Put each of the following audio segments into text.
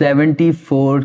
74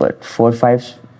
4-5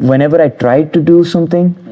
whenever I tried to do something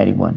anyone।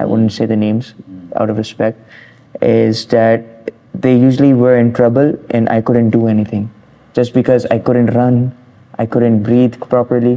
I wouldn't say the names out of respect, is that they usually were in trouble and I couldn't do anything just because I couldn't run, I couldn't breathe properly।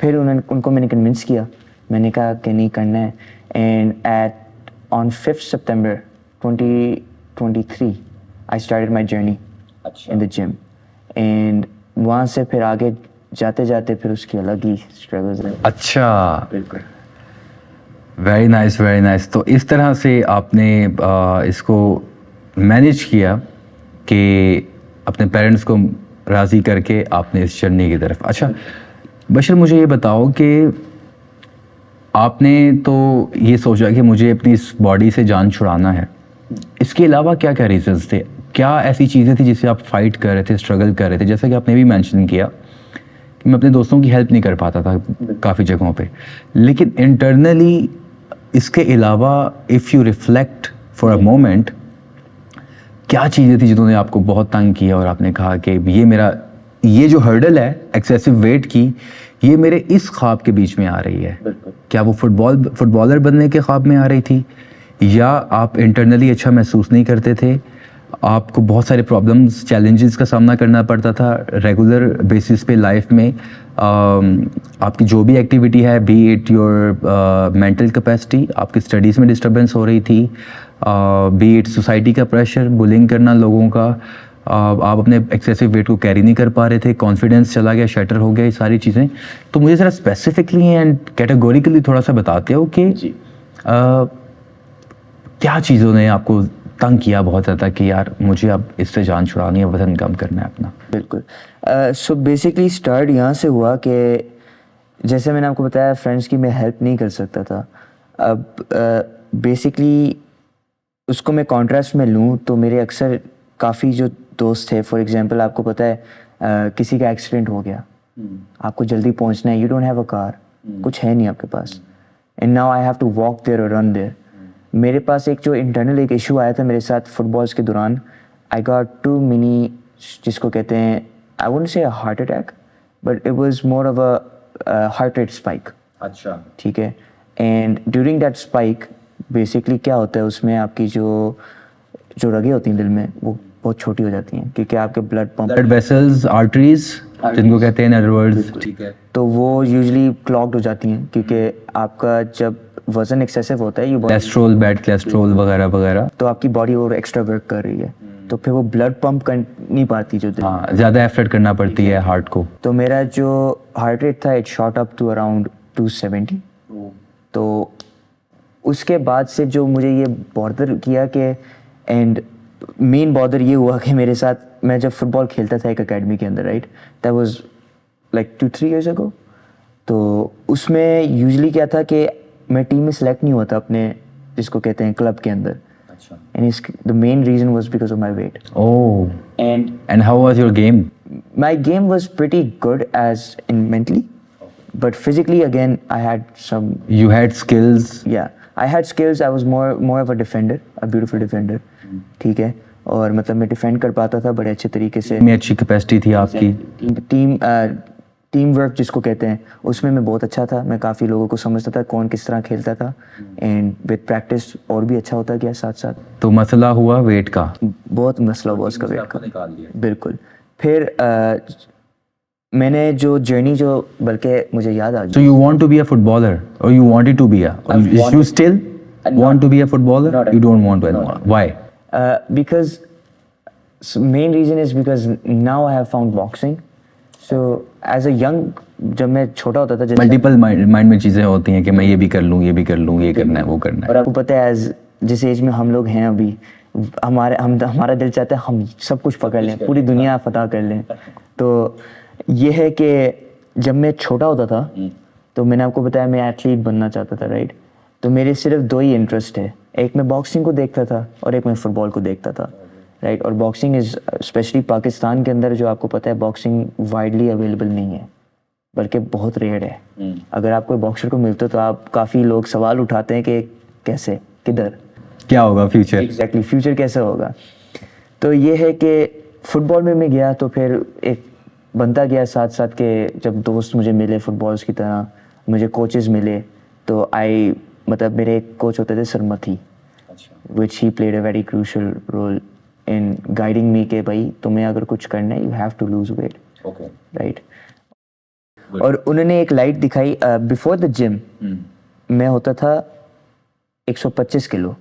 پھر ان کو میں نے convince کیا, میں نے کہا کہ نہیں کرنا ہے. And on 5th September 2023 I started my journey in the gym. And وہاں سے پھر آگے جاتے جاتے پھر اس کی الگ ہی اسٹرگلز ہیں. اچھا, بالکل. Very nice very nice. تو اس طرح سے آپ نے اس کو مینیج کیا کہ اپنے پیرنٹس کو راضی کر کے آپ نے اس جرنی کی طرف. اچھا بشر, مجھے یہ بتاؤ کہ آپ نے تو یہ سوچا کہ مجھے اپنی اس باڈی سے جان چھڑانا ہے, اس کے علاوہ کیا کیا ریزنس تھے, کیا ایسی چیزیں تھیں جس سے آپ فائٹ کر رہے تھے, اسٹرگل کر رہے تھے؟ جیسا کہ آپ نے بھی مینشن کیا کہ میں اپنے دوستوں کی ہیلپ نہیں کر پاتا تھا کافی جگہوں پہ, لیکن انٹرنلی اس کے علاوہ if you reflect for a moment, کیا چیزیں تھیں جنہوں نے آپ کو بہت تنگ کیا اور آپ نے کہا کہ یہ جو ہرڈل ہے ایکسیسو ویٹ کی, یہ میرے اس خواب کے بیچ میں آ رہی ہے؟ کیا وہ فٹ بالر بننے کے خواب میں آ رہی تھی, یا آپ انٹرنلی اچھا محسوس نہیں کرتے تھے, آپ کو بہت سارے پرابلمس چیلنجز کا سامنا کرنا پڑتا تھا ریگولر بیسس پہ لائف میں, آپ کی جو بھی ایکٹیویٹی ہے, be it your mental capacity, آپ کی اسٹڈیز میں ڈسٹربینس ہو رہی تھی, بی اٹ سوسائٹی کا پریشر, بلنگ کرنا لوگوں کا, آپ اپنے ایکسیسو ویٹ کو کیری نہیں کر پا رہے تھے, کانفیڈینس چلا گیا, شیٹر ہو گیا, یہ ساری چیزیں. تو مجھے ذرا اسپیسیفکلی اینڈ کیٹیگوریکلی تھوڑا سا بتاتے ہو کہ کیا چیزوں نے آپ کو تنگ کیا بہت زیادہ کہ یار مجھے اب اس سے جان چھڑانی ہے, وزن کم کرنا ہے اپنا؟ بالکل. سو بیسکلی اسٹارٹ یہاں سے ہوا کہ جیسے میں نے آپ کو بتایا فرینڈس کی میں ہیلپ نہیں کر سکتا تھا. اب بیسکلی اس کو میں کانٹراسٹ میں لوں تو میرے اکثر کافی جو دوست تھے, فار ایگزامپل آپ کو پتہ ہے کسی کا ایکسیڈنٹ ہو گیا, آپ کو جلدی پہنچنا ہے, you don't have a car, کچھ ہے نہیں آپ کے پاس, and now I have to walk there اور رن دیر. میرے پاس ایک جو انٹرنل ایک ایشو آیا تھا میرے ساتھ فٹ بالس کے دوران, آئی گاٹ ٹو منی, جس کو کہتے ہیں I won't say heart attack, but it was more of a heart rate spike. اچھا, ٹھیک ہے. And during that spike basically کیا ہوتا ہے اس میں آپ کی جو رگیں ہوتی ہیں دل میں وہ بہت چھوٹی ہو جاتی ہیں, کیونکہ آپ کے بلڈ ویسلز, آرٹریز جن کو کہتے ہیں ان ادر ورڈز, ٹھیک ہے, تو وہ یوزلی کلاگڈ ہو جاتی ہیں, کیونکہ آپ کا جب وزن ایکسیسو ہوتا ہے, یہ کولیسٹرول, بیڈ کولیسٹرول وغیرہ وغیرہ, تو آپ کی باڈی اور ایکسٹرا ورک کر رہی ہے, تو پھر وہ بلڈ پمپ کر نہیں پاتی جو ہاں زیادہ ایفرٹ کرنا پڑتی ہے ہارٹ کو. تو میرا جو ہارٹ ریٹ تھا it shot up to around 270. تو اس کے بعد سے جو مجھے یہ بادر کیا کہ, اینڈ مین بادر یہ ہوا کہ میرے ساتھ میں جب فٹ بال کھیلتا تھا ایک اکیڈمی کے اندر, right, that was like 2-3 years ago. تو اس میں یوزلی کیا تھا کہ میں ٹیم میں سلیکٹ نہیں ہوا تھا اپنے جس کو کہتے ہیں کلب کے اندر, and the main reason was because of my weight. Oh. And how was your game? My game was pretty good as in mentally, but physically again I had some. You had skills. Yeah, I had skills. I was more of a defender, a beautiful defender. ٹھیک ہے, اور مطلب میں defend کر پاتا تھا بڑے اچھے طریقے سے. میں اچھی کیپیسٹی تھی آپ کی. ٹیم ورک جس کو کہتے ہیں اس میں بہت اچھا تھا, میں کافی لوگوں کو سمجھتا تھا کون کس طرح کھیلتا تھا, اینڈ وتھ پریکٹس اور بھی اچھا ہوتا گیا ساتھ ساتھ. تو مسئلہ ہوا ویٹ کا, بہت مسئلہ ہوا اس کا ویٹ کا. بالکل. پھر میں نے جو جرنی جو بلکہ مجھے یاد آ گئی. So you want to be a footballer or you wanted to be a, or you still want to be a footballer? You don't want to anymore. Why? Because main reason is because now I have found boxing. So as a young, جب میں چھوٹا ہوتا تھا, multiple mind میں چیزیں ہوتی ہیں کہ میں یہ بھی کر لوں, یہ بھی کر لوں, یہ کرنا ہے, وہ کرنا ہے. اور آپ کو پتہ ہے ایز جس ایج میں ہم لوگ ہیں ابھی, ہمارا دل چاہتا ہے ہم سب کچھ پکڑ لیں, پوری دنیا فتح کر لیں. تو یہ ہے کہ جب میں چھوٹا ہوتا تھا تو میں نے آپ کو بتایا میں ایتھلیٹ بننا چاہتا تھا, رائٹ. تو میرے صرف 2 ہی انٹرسٹ ہے, ایک میں باکسنگ کو دیکھتا تھا اور ایک میں فٹ بال کو دیکھتا تھا, رائٹ. اور باکسنگ از اسپیشلی پاکستان کے اندر جو آپ کو پتہ ہے باکسنگ وائڈلی اویلیبل نہیں ہے, بلکہ بہت ریئر ہے. اگر آپ کوئی باکسر کو ملتے تو آپ کافی لوگ سوال اٹھاتے ہیں کہ کیسے, کدھر, کیا ہوگا فیوچر, ایگزیکٹلی فیوچر کیسے ہوگا. تو یہ ہے کہ فٹ بال میں گیا تو پھر ایک بنتا گیا ساتھ ساتھ کہ جب دوست مجھے ملے فٹ بالس کی طرح, مجھے کوچز ملے, تو مطلب میرے ایک کوچ ہوتے تھے سرمتھی, which he played a very crucial role in guiding me کہ بھائی تمہیں اگر کچھ کرنا ہے you have to lose weight, right. اور انہوں نے ایک لائٹ دکھائی بیفور دا جم میں ہوتا تھا 125 کلو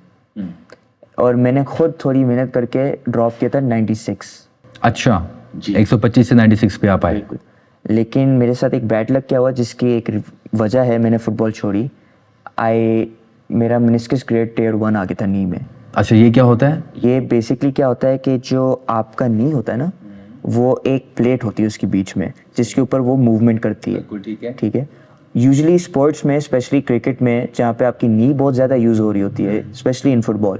اور میں نے خود تھوڑی محنت کر کے ڈراپ کیا تھا 96. اچھا 125 سے 96 پہ آپ آئے. لیکن میرے ساتھ ایک بیڈ لک کیا ہوا جس کی ایک وجہ ہے میں نے فٹ بال چھوڑی. میرا منسکس گریڈ ٹیئر 1 آ گیا تھا نی میں. اچھا یہ کیا ہوتا ہے؟ یہ بیسکلی کیا ہوتا ہے کہ جو آپ کا نی ہوتا ہے نا وہ ایک پلیٹ ہوتی ہے اس کے بیچ میں جس کے اوپر وہ موومنٹ کرتی ہے. ٹھیک ہے. یوزلی اسپورٹس میں اسپیشلی کرکٹ میں جہاں پہ آپ کی نی بہت زیادہ یوز ہو رہی ہوتی ہے اسپیشلی ان فٹ بال,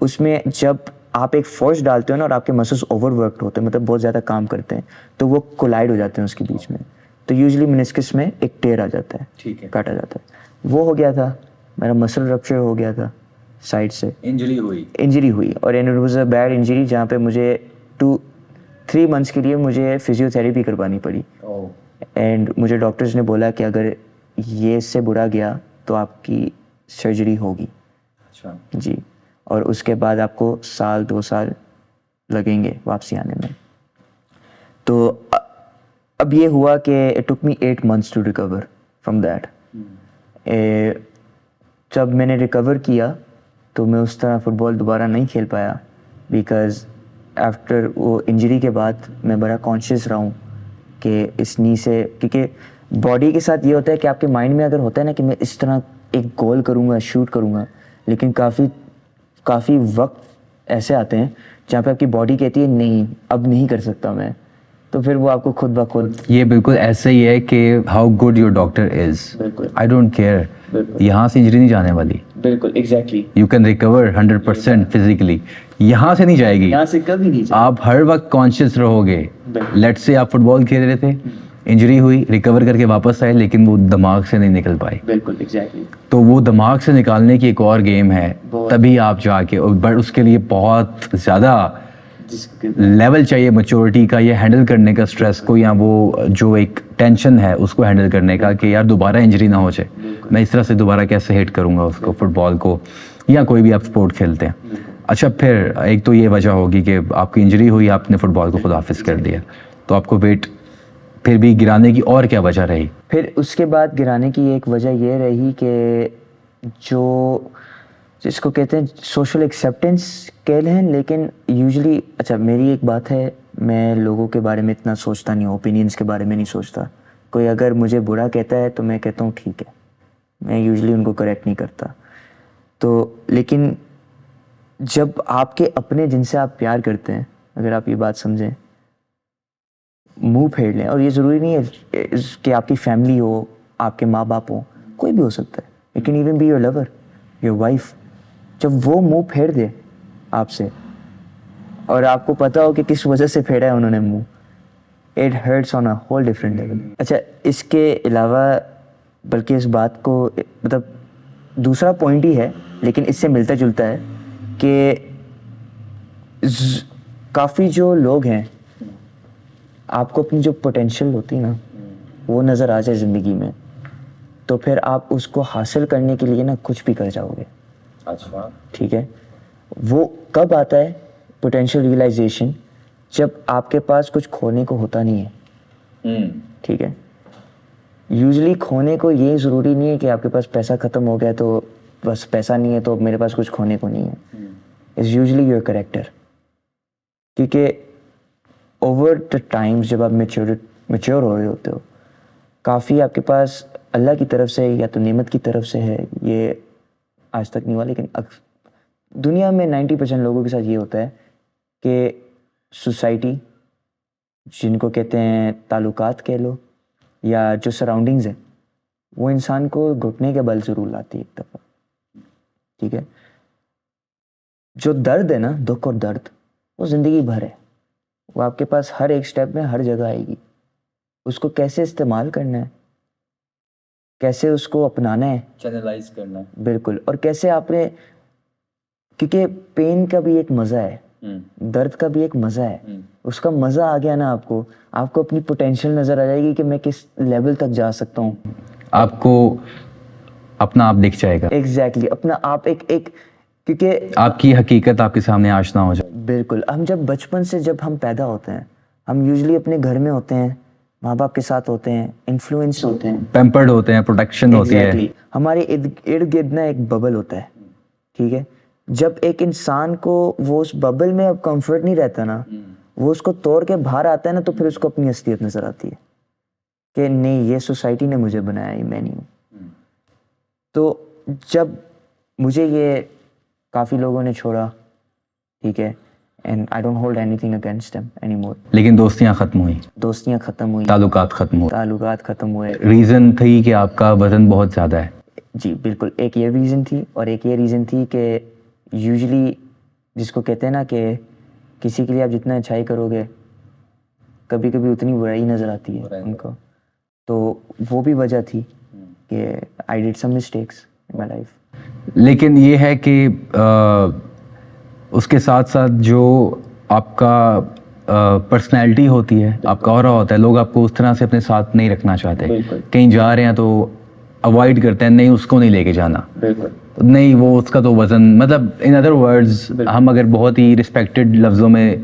اس میں جب آپ ایک فورس ڈالتے ہو نا اور آپ کے مسلس اوور ورکڈ ہوتے ہیں مطلب بہت زیادہ کام کرتے ہیں تو وہ کولائڈ ہو جاتے ہیں اس کے بیچ میں. تو یوزلی منسکس میں ایک ٹیئر آ جاتا ہے, کاٹا جاتا ہے. وہ ہو گیا تھا, میرا مسل رپچر ہو گیا تھا سائڈ سے, انجری ہوئی اور it was a bad injury جہاں پہ مجھے 2-3 منتھس کے لیے مجھے فزیو تھیراپی کروانی پڑی. اینڈ مجھے ڈاکٹرز نے بولا کہ اگر یہ اس سے برا گیا تو آپ کی سرجری ہوگی. اچھا جی. اور اس کے بعد آپ کو 1-2 سال لگیں گے واپسی آنے میں. تو اب یہ ہوا کہ it took me 8 months to recover from that. جب میں نے ریکور کیا تو میں اس طرح فٹ بال دوبارہ نہیں کھیل پایا بیکاز آفٹر وہ انجری کے بعد میں بڑا کانشیس رہا ہوں کہ اس نی سے, کیونکہ باڈی کے ساتھ یہ ہوتا ہے کہ آپ کے مائنڈ میں اگر ہوتا ہے نا کہ میں اس طرح ایک گول کروں گا, شوٹ کروں گا, لیکن کافی وقت ایسے آتے ہیں جہاں پہ آپ کی باڈی کہتی ہے نہیں اب نہیں کر سکتا میں, تو پھر وہ آپ کو خود بخود. یہ بالکل ایسا ہی ہے کہ how good your doctor is, I don't care, یہاں سے انجری نہیں جانے والی. بالکل exactly. You can recover 100% physically, یہاں سے نہیں جائے گی, یہاں سے کبھی نہیں. آپ ہر وقت کانشیس رہو گے. لیٹ سے آپ فٹ بال کھیل رہے تھے, انجری ہوئی, ریکور کر کے واپس آئے, لیکن وہ دماغ سے نہیں نکل پائے. بالکل ایگزیکٹلی. تو وہ دماغ سے نکالنے کی ایک اور گیم ہے, تبھی آپ جا کے, بٹ اس کے لیے بہت زیادہ لیول چاہیے میچورٹی کا, یہ ہینڈل کرنے کا اسٹریس کو, یا وہ جو ایک ٹینشن ہے اس کو ہینڈل کرنے کا کہ یار دوبارہ انجری نہ ہو جائے, میں اس طرح سے دوبارہ کیسے ہٹ کروں گا اس کو, فٹ بال کو یا کوئی بھی آپ اسپورٹ کھیلتے ہیں. اچھا پھر ایک تو یہ وجہ ہوگی کہ آپ کی انجری ہوئی, آپ نے فٹ بال کو خدا حافظ کر دیا, تو آپ کو ویٹ پھر بھی گرانے کی اور کیا وجہ رہی؟ پھر اس کے بعد گرانے کی ایک وجہ یہ رہی کہ جو جس کو کہتے ہیں سوشل ایکسیپٹینس کہہ لیں, لیکن یوزلی اچھا میری ایک بات ہے, میں لوگوں کے بارے میں اتنا سوچتا نہیں ہوں, اوپینینس کے بارے میں نہیں سوچتا. کوئی اگر مجھے برا کہتا ہے تو میں کہتا ہوں ٹھیک ہے, میں یوزلی ان کو کریکٹ نہیں کرتا. تو لیکن جب آپ کے اپنے جن سے آپ پیار کرتے ہیں, اگر آپ یہ بات سمجھیں, منہ پھیر لیں, اور یہ ضروری نہیں ہے کہ آپ کی فیملی ہو, آپ کے ماں باپ ہوں, کوئی بھی ہو سکتا ہے, it can even be your lover, your wife, جب وہ منہ پھیر دے آپ سے اور آپ کو پتا ہو کہ کس وجہ سے پھیرا ہے انہوں نے منہ, it hurts on a whole different level. اچھا اس کے علاوہ بلکہ اس بات کو مطلب دوسرا پوائنٹ ہی ہے لیکن اس سے ملتا جلتا ہے کہ کافی جو لوگ ہیں, آپ کو اپنی جو پوٹینشیل ہوتی ہے نا وہ نظر آ جائے زندگی میں, تو پھر آپ اس کو حاصل کرنے کے لیے نا کچھ بھی کر جاؤ گے. اچھا ٹھیک ہے. وہ کب آتا ہے پوٹینشیل ریئلائزیشن؟ جب آپ کے پاس کچھ کھونے کو ہوتا نہیں ہے. ٹھیک ہے. یوزلی کھونے کو یہ ضروری نہیں ہے کہ آپ کے پاس پیسہ ختم ہو گیا تو بس پیسہ نہیں ہے تو میرے پاس کچھ کھونے کو نہیں ہے. It's usually your character. کیونکہ اوور دا ٹائمز جب آپ میچور ہو رہے ہوتے ہو, کافی آپ کے پاس اللہ کی طرف سے یا تو نعمت کی طرف سے ہے, یہ آج تک نہیں ہوا لیکن دنیا میں 90% لوگوں کے ساتھ یہ ہوتا ہے کہ سوسائٹی, جن کو کہتے ہیں تعلقات کہہ لو, یا جو سراؤنڈنگز ہیں, وہ انسان کو گھٹنے کے بل ضرور لاتی ہے ایک دفعہ. ٹھیک ہے. جو درد ہے نا, دکھ اور درد, وہ زندگی بھر ہے, وہ آپ کے پاس ہر ایک سٹیپ میں ہر جگہ آئے گی. اس کو کیسے استعمال کرنا ہے, کیسے اس کو اپنانا ہے, چینلائز کرنا ہے. بالکل. اور کیسے آپ نے, کیونکہ پین کا بھی ایک مزہ ہے, درد کا بھی ایک مزہ ہے, اس کا مزہ آ گیا نا آپ کو اپنی پوٹینشیل نظر آ جائے گی کہ میں کس لیول تک جا سکتا ہوں. آپ کو اپنا آپ دکھ جائے گا. ایگزیکٹلی اپنا آپ ایک کیونکہ آپ کی حقیقت آپ کے سامنے آشنا ہو جائے. بالکل. ہم جب بچپن سے جب ہم پیدا ہوتے ہیں, ہم یوزلی اپنے گھر میں ہوتے ہیں, ماں باپ کے ساتھ ہوتے ہیں, انفلوئنس ہوتے ہیں, پیمپرڈ ہوتے ہیں, پروٹیکشن ہوتی ہے. Exactly. ہمارے ارد گرد نا ایک ببل ہوتا ہے, ٹھیک ہے. جب ایک انسان کو وہ اس ببل میں اب کمفرٹ نہیں رہتا نا, وہ اس کو توڑ کے باہر آتا ہے نا, تو پھر اس کو اپنی اصلیت نظر آتی ہے کہ نہیں, یہ سوسائٹی نے مجھے بنایا, یہ میں نہیں ہوں. تو جب مجھے یہ کافی لوگوں نے چھوڑا, ٹھیک ہے, and I don't hold any thing against them any more. لیکن دوستیاں ختم ہوئی, دوستیاں ختم ہوئی, تعلقات ختم ہوئے. تعلقات ختم ہوئے. ریزن تھی کہ آپ کا وزن بہت زیادہ ہے. جی بالکل, ایک یہ ریزن تھی, اور ایک یہ ریزن تھی کہ یوزلی جس کو کہتے ہیں نا کہ کسی کے لیے آپ جتنا اچھائی کرو گے کبھی کبھی اتنی برائی نظر آتی ہے ان کو. تو وہ بھی وجہ تھی کہ I did some mistakes in my life. لیکن یہ ہے کہ اس کے ساتھ ساتھ جو آپ کا پرسنالٹی ہوتی ہے, آپ کا اورا ہوتا ہے, لوگ آپ کو اس طرح سے اپنے ساتھ نہیں رکھنا چاہتے. کہیں جا رہے ہیں تو اوائڈ کرتے ہیں, نہیں اس کو نہیں لے کے جانا, نہیں وہ اس کا تو وزن, مطلب ان ادر ورڈز ہم اگر بہت ہی رسپیکٹڈ لفظوں میں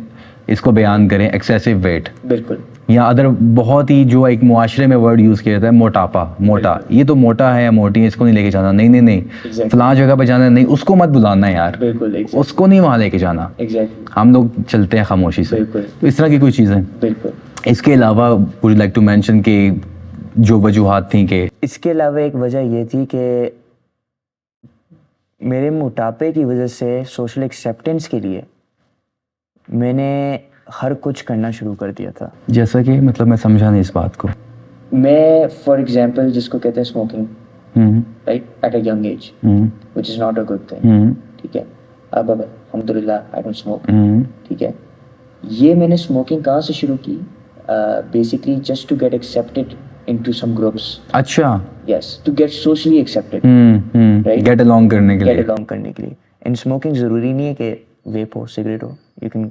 اس کو بیان کریں, ایکسیسو ویٹ, بالکل, یا ادر بہت ہی جو ایک معاشرے میں ورڈ یوز کیا جاتا ہے موٹاپا, موٹا, یہ تو موٹا ہے یا موٹی ہے, اس کو نہیں لے کے جانا, نہیں نہیں نہیں فلاں جگہ پہ جانا, نہیں اس کو مت بلانا یار, اس کو نہیں وہاں لے کے جانا. ہم لوگ چلتے ہیں خاموشی سے. تو اس طرح کی کوئی چیزیں. اس کے علاوہ وڈ لائک ٹو مینشن کہ جو وجوہات تھیں کہ اس کے علاوہ ایک وجہ یہ تھی کہ میرے موٹاپے کی وجہ سے سوشل ایکسیپٹنس کے لیے میں نے ہر کچھ کرنا شروع کر دیا تھا. جیسا کہ مطلب میں سمجھا نہیں اس بات کو. میں فار ایگزامپل جس کو کہتے ہیں smoking, right, at a young age, which is not a good thing, ٹھیک ہے. اب الحمد للہ آئی ڈونٹ اسموک, ٹھیک ہے. یہ میں نے اسموکنگ کہاں سے شروع کی, basically just to get accepted into some groups. اچھا, yes, to get socially accepted, get along کرنے کے لیے. گیٹ along کرنے کے لیے. اینڈ اسموکنگ ضروری نہیں ہے کہ ویپ ہو, سگریٹ ہو, یو کین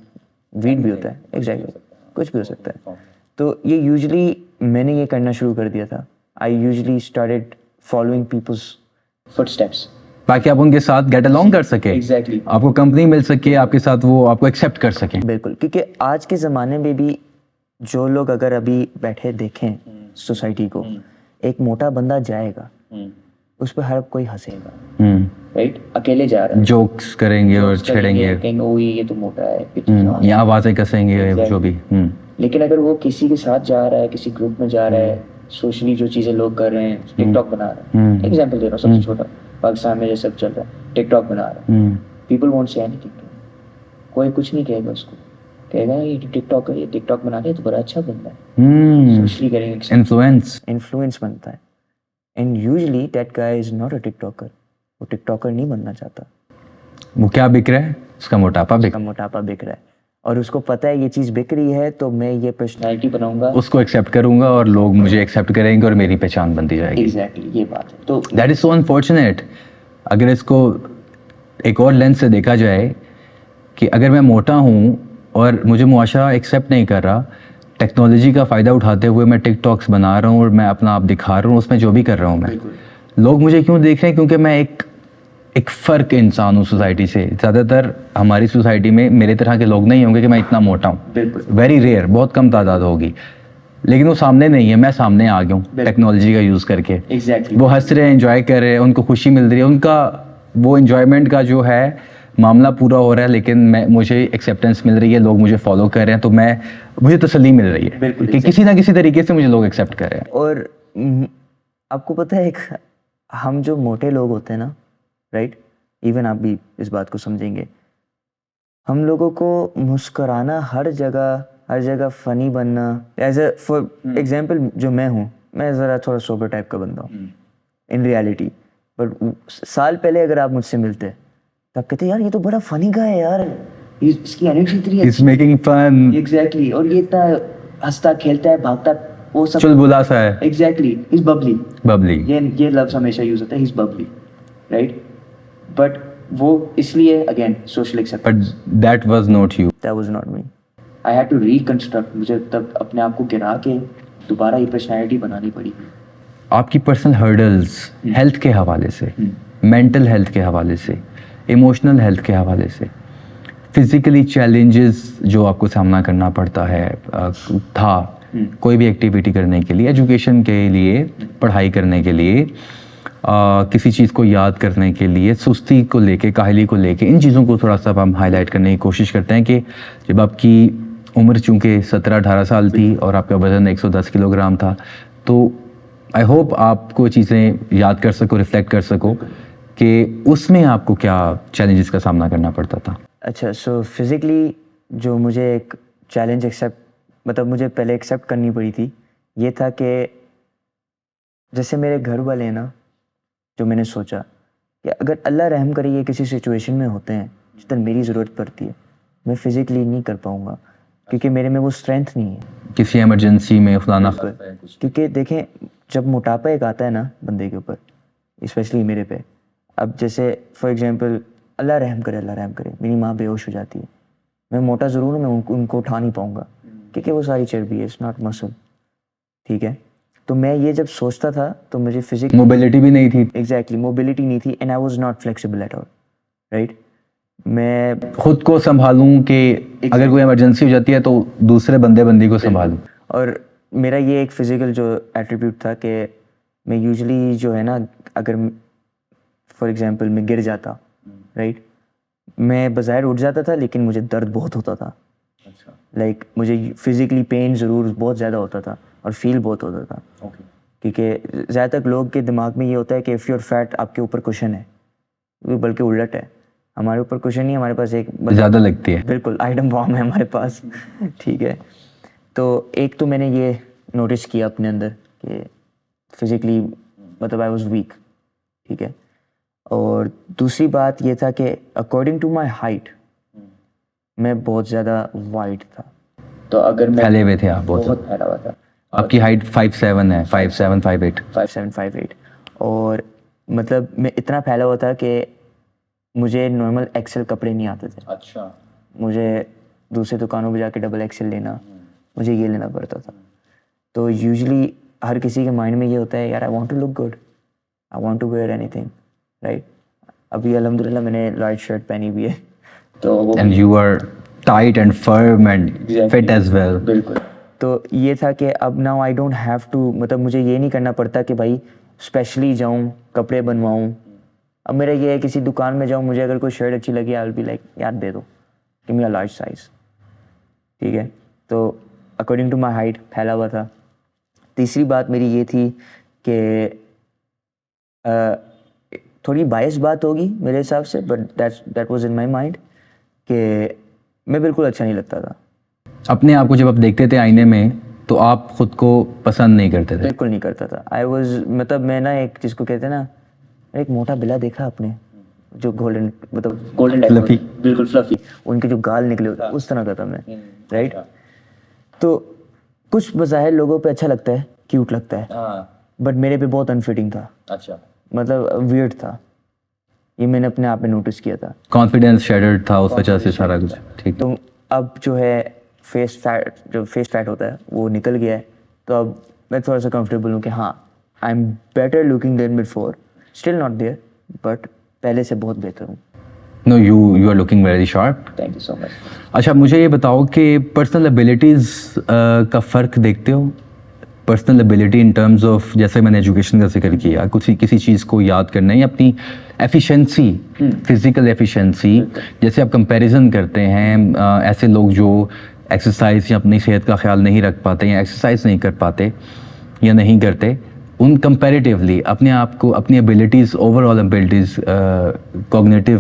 ویڈ بھی ہوتا ہے, ایگزیکٹلی کچھ بھی ہو سکتا ہے. تو یہ یوزلی میں نے یہ کرنا شروع کر دیا تھا. I usually started following people's footsteps, تاکہ آپ ان کے ساتھ گیٹ along کر سکیں, ایگزیکٹلی آپ کو کمپنی مل سکے, آپ کے ساتھ وہ آپ کو ایکسیپٹ کر سکیں. بالکل, کیونکہ آج کے زمانے میں بھی جو لوگ اگر ابھی بیٹھے دیکھیں سوسائٹی کو, ایک موٹا بندہ جائے گا, اس پہ ہر کوئی ہنسے گا, رائٹ, اکیلے جا رہا ہے, جوکس کریں گے اور چھیڑیں گے, کہیں گے یہ تو موٹا ہے, یہاں آوازیں کسیں گے, جو بھی. لیکن اگر وہ کسی کے ساتھ جا رہا ہے, کسی گروپ میں جا رہا ہے, سوشلی جو چیزیں لوگ کر رہے ہیں, ٹک ٹاک بنا رہے ہیں, ایگزامپل دے رہا ہوں سب سے چھوٹا, پاکستان میں یہ سب چل رہا ہے, ٹک ٹاک بنا رہا ہے, people won't say any TikTok, کوئی کچھ نہیں کہے گا اس کو, کہے گا یہ ٹک ٹاک ہے, یہ ٹک ٹاک بنا رہے تو بڑا اچھا بنتا ہے, سوشلی کریں گے, انفلوئنس بنتا ہے. And usually that guy is not a TikToker, وہ ٹک ٹاکر نہیں بننا چاہتا. وہ کیا بک رہا ہے, اس کا موٹاپا بک رہا ہے, اور اس کو پتہ ہے یہ چیز بک رہی ہے, تو میں یہ پرسنالٹی بناؤں گا, اس کو ایکسیپٹ کروں گا, اور لوگ مجھے ایکسیپٹ کریں گے, اور میری پہچان بنتی جائے گی. ایگزیکٹلی, یہ بات ہے. تو دیٹ از سو انفارچونیٹ. اگر اس کو ایک اور لینس سے دیکھا جائے کہ اگر میں موٹا ہوں اور مجھے معاشرہ ایکسیپٹ نہیں کر رہا, ٹیکنالوجی کا فائدہ اٹھاتے ہوئے میں ٹک ٹاکس بنا رہا ہوں اور میں اپنا آپ دکھا رہا ہوں, اس میں جو بھی کر رہا ہوں میں, لوگ مجھے کیوں دیکھ رہے ہیں, کیونکہ میں ایک فرق انسان ہوں سوسائٹی سے. زیادہ تر ہماری سوسائٹی میں میرے طرح کے لوگ نہیں ہوں گے کہ میں اتنا موٹا ہوں, ویری ریئر, بہت کم تعداد ہوگی. لیکن وہ سامنے نہیں ہے, میں سامنے آ گیا ہوں ٹیکنالوجی کا یوز کر کے. وہ ہنس رہے ہیں, انجوائے کر رہے ہیں, ان کو خوشی مل رہی ہے, ان کا وہ انجوائمنٹ کا جو ہے معاملہ پورا ہو رہا ہے, لیکن مجھے ایکسیپٹنس مل رہی ہے, لوگ مجھے فالو کر رہے ہیں, تو مجھے تسلی مل رہی ہے کہ کسی نہ کسی طریقے سے مجھے لوگ ایکسیپٹ کر رہے ہیں. اور آپ کو پتہ ہے, ایک ہم جو موٹے لوگ ہوتے ہیں نا, رائٹ, ایون آپ بھی اس بات کو سمجھیں گے, ہم لوگوں کو مسکرانا ہر جگہ فنی بننا, ایز اے فار ایگزامپل جو میں ہوں, میں ذرا تھوڑا سوبر ٹائپ کا بندہ ہوں ان ریالٹی, بٹ سال پہلے اگر آپ مجھ سے ملتے تو آپ کہتے یار یہ تو بڑا فنی گا ہے یار, اس کی انرجی اتنی ہے, He's making fun. ایگزیکٹلی, اور یہ اتنا ہنستا کھیلتا ہے, بھاگتا, وہ سب چلبلا سا ہے. Exactly, he's bubbly. Bubbly. یہ لفظ ہمیشہ یوز ہوتا ہے, he's bubbly, right? بٹ وہ اس لیے again social acceptance. But that was not you. That was not me. I had to reconstruct. مجھے تب اپنے آپ کو گرا کے دوبارہ یہ پرسنالٹی بنانی پڑی. آپ کی پرسنل ہرڈلز ہیلتھ کے حوالے سے, مینٹل ہیلتھ کے حوالے سے, ایموشنل ہیلتھ کے حوالے سے, فزیکلی چیلنجز جو آپ کو سامنا کرنا پڑتا ہے تھا, کوئی بھی ایکٹیویٹی کرنے کے لیے, ایجوکیشن کے لیے, پڑھائی کرنے کے لیے, کسی چیز کو یاد کرنے کے لیے, سستی کو لے کے, کاہلی کو لے کے, ان چیزوں کو تھوڑا سا ہم ہائی لائٹ کرنے کی کوشش کرتے ہیں کہ جب آپ کی عمر چونکہ 17-18 سال تھی اور آپ کا وزن 110 کلو گرام تھا, تو آئی ہوپ آپ کو چیزیں یاد کر سکو, ریفلیکٹ کر سکو کہ اس میں آپ کو کیا چیلنجز کا سامنا کرنا پڑتا تھا. اچھا, سو فزیکلی جو مجھے ایک چیلنج مطلب مجھے پہلے ایکسیپٹ کرنی پڑی تھی, یہ تھا کہ جیسے میرے گھر والے ہیں نا, جو میں نے سوچا کہ اگر اللہ رحم کرے یہ کسی سچویشن میں ہوتے ہیں جس طرح میری ضرورت پڑتی ہے, میں فزیکلی نہیں کر پاؤں گا کیونکہ میرے میں وہ اسٹرینتھ نہیں ہے کسی ایمرجنسی میں فلانا. کیونکہ دیکھیں جب موٹاپا ایک آتا ہے نا بندے کے اوپر, اسپیشلی میرے پہ, اب جیسے فار ایگزامپل اللہ رحم کرے میری ماں بے ہوش ہو جاتی ہے, میں موٹا ضرور ہوں, میں ان کو اٹھا نہیں پاؤں گا کیونکہ وہ ساری چربی ہے, اٹس ناٹ مسل, ٹھیک ہے. تو میں یہ جب سوچتا تھا تو مجھے فزیکلی موبیلٹی بھی نہیں تھی. ایگزیکٹلی موبیلٹی نہیں تھی, and I was not flexible at all, right. میں خود کو سنبھالوں کہ اگر کوئی ایمرجنسی ہو جاتی ہے تو دوسرے بندی کو سنبھالوں. اور میرا یہ ایک فزیکل جو ایٹریبیوٹ تھا کہ میں یوزلی جو ہے نا, اگر فار ایگزامپل میں گر جاتا, رائٹ, میں بظاہر اٹھ جاتا تھا لیکن مجھے درد بہت ہوتا تھا. لائک مجھے فزیکلی پین ضرور بہت زیادہ ہوتا تھا اور فیل بہت ہوتا تھا, کیونکہ زیادہ تر لوگ کے دماغ میں یہ ہوتا ہے کہ اف یور فیٹ آپ کے اوپر کوشن ہے, بلکہ الٹ ہے, ہمارے اوپر کوشن نہیں, ہمارے پاس ایک زیادہ لگتی ہے, بالکل آئٹم بام ہے ہمارے پاس, ٹھیک ہے. تو ایک تو میں نے یہ نوٹس کیا اپنے اندر کہ فزیکلی مطلب آئی واز ویک, ٹھیک ہے. اور دوسری بات یہ تھا کہ اکارڈنگ ٹو مائی ہائٹ میں بہت زیادہ وائڈ تھا, تو اگر میں پھیلے ہوئے تھے آپ, بہت پھیلا ہوا تھا. آپ کی ہائٹ 5'7" ہے, 5'7", 5'8". 5'7", 5'8", اور مطلب میں اتنا پھیلا ہوا تھا کہ مجھے نارمل ایکسل کپڑے نہیں آتے تھے. اچھا. مجھے دوسرے دکانوں پہ جا کے ڈبل ایکسل لینا, مجھے یہ لینا پڑتا تھا. تو یوزلی ہر کسی کے مائنڈ میں یہ ہوتا ہے, یار آئی want to look good, I want to where any thing, right. ابھی الحمد للہ میں نے لائٹ شرٹ پہنی ہوئی ہے, تو and you are tight and firm and fit as well. بالکل. تو یہ تھا کہ اب now I don't have to, مطلب مجھے یہ نہیں کرنا پڑتا کہ بھائی اسپیشلی جاؤں کپڑے بنواؤں. اب میرا یہ ہے کسی دکان میں جاؤں, مجھے اگر کوئی شرٹ اچھی لگی آئی ول بی لائک یار دے دو, give me a large size, ٹھیک ہے. تو اکارڈنگ ٹو مائی ہائٹ پھیلا ہوا تھا. تیسری بات میری یہ تھی کہ تھوڑی بائس بات ہوگی میرے حساب سے, but that was in my mind, کہ میں بالکل اچھا نہیں لگتا تھا اپنے آپ کو. جب آپ دیکھتے تھے آئینے میں تو آپ خود کو پسند نہیں کرتے تھے؟ بالکل نہیں کرتا تھا. آئی واز مطلب میں نا ایک جس کو کہتے ہیں نا, ایک موٹا بلا دیکھا آپ نے جو گولڈن, مطلب گولڈن فلفی, بالکل فلفی, ان کے جو گال نکلے ہوتے اس طرح کا تھا میں, رائٹ. تو کچھ بظاہر لوگوں پہ اچھا لگتا ہے, کیوٹ لگتا ہے, بٹ میرے پہ بہت انفٹنگ تھا. اچھا, مطلب ویئرڈ تھا. یہ میں نے اپنے آپ میں نوٹس کیا تھا. کانفیڈینس شیڈرڈ تھا اس وجہ سے سارا کچھ. ٹھیک. تو اب جو ہے فیس فیٹ ہوتا ہے وہ نکل گیا ہے, تو اب میں تھوڑا سا کمفرٹیبل ہوں کہ ہاں I am better looking than before, still not there but پہلے سے بہت بہتر ہوں. No, you are looking very sharp. Thank you so much. اچھا, مجھے یہ بتاؤ کہ پرسنل ایبیلٹیز کا فرق دیکھتے ہو؟ Personal ability in terms of, جیسے میں نے ایجوکیشن کا ذکر کیا, کسی چیز کو یاد کرنا یا اپنی ایفیشنسی, فزیکل ایفیشنسی. جیسے آپ کمپیریزن کرتے ہیں ایسے لوگ جو ایکسرسائز یا اپنی صحت کا خیال نہیں رکھ پاتے یا ایکسرسائز نہیں کر پاتے یا نہیں کرتے, ان کمپیریٹیولی اپنے آپ کو, اپنی abilities, overall abilities, cognitive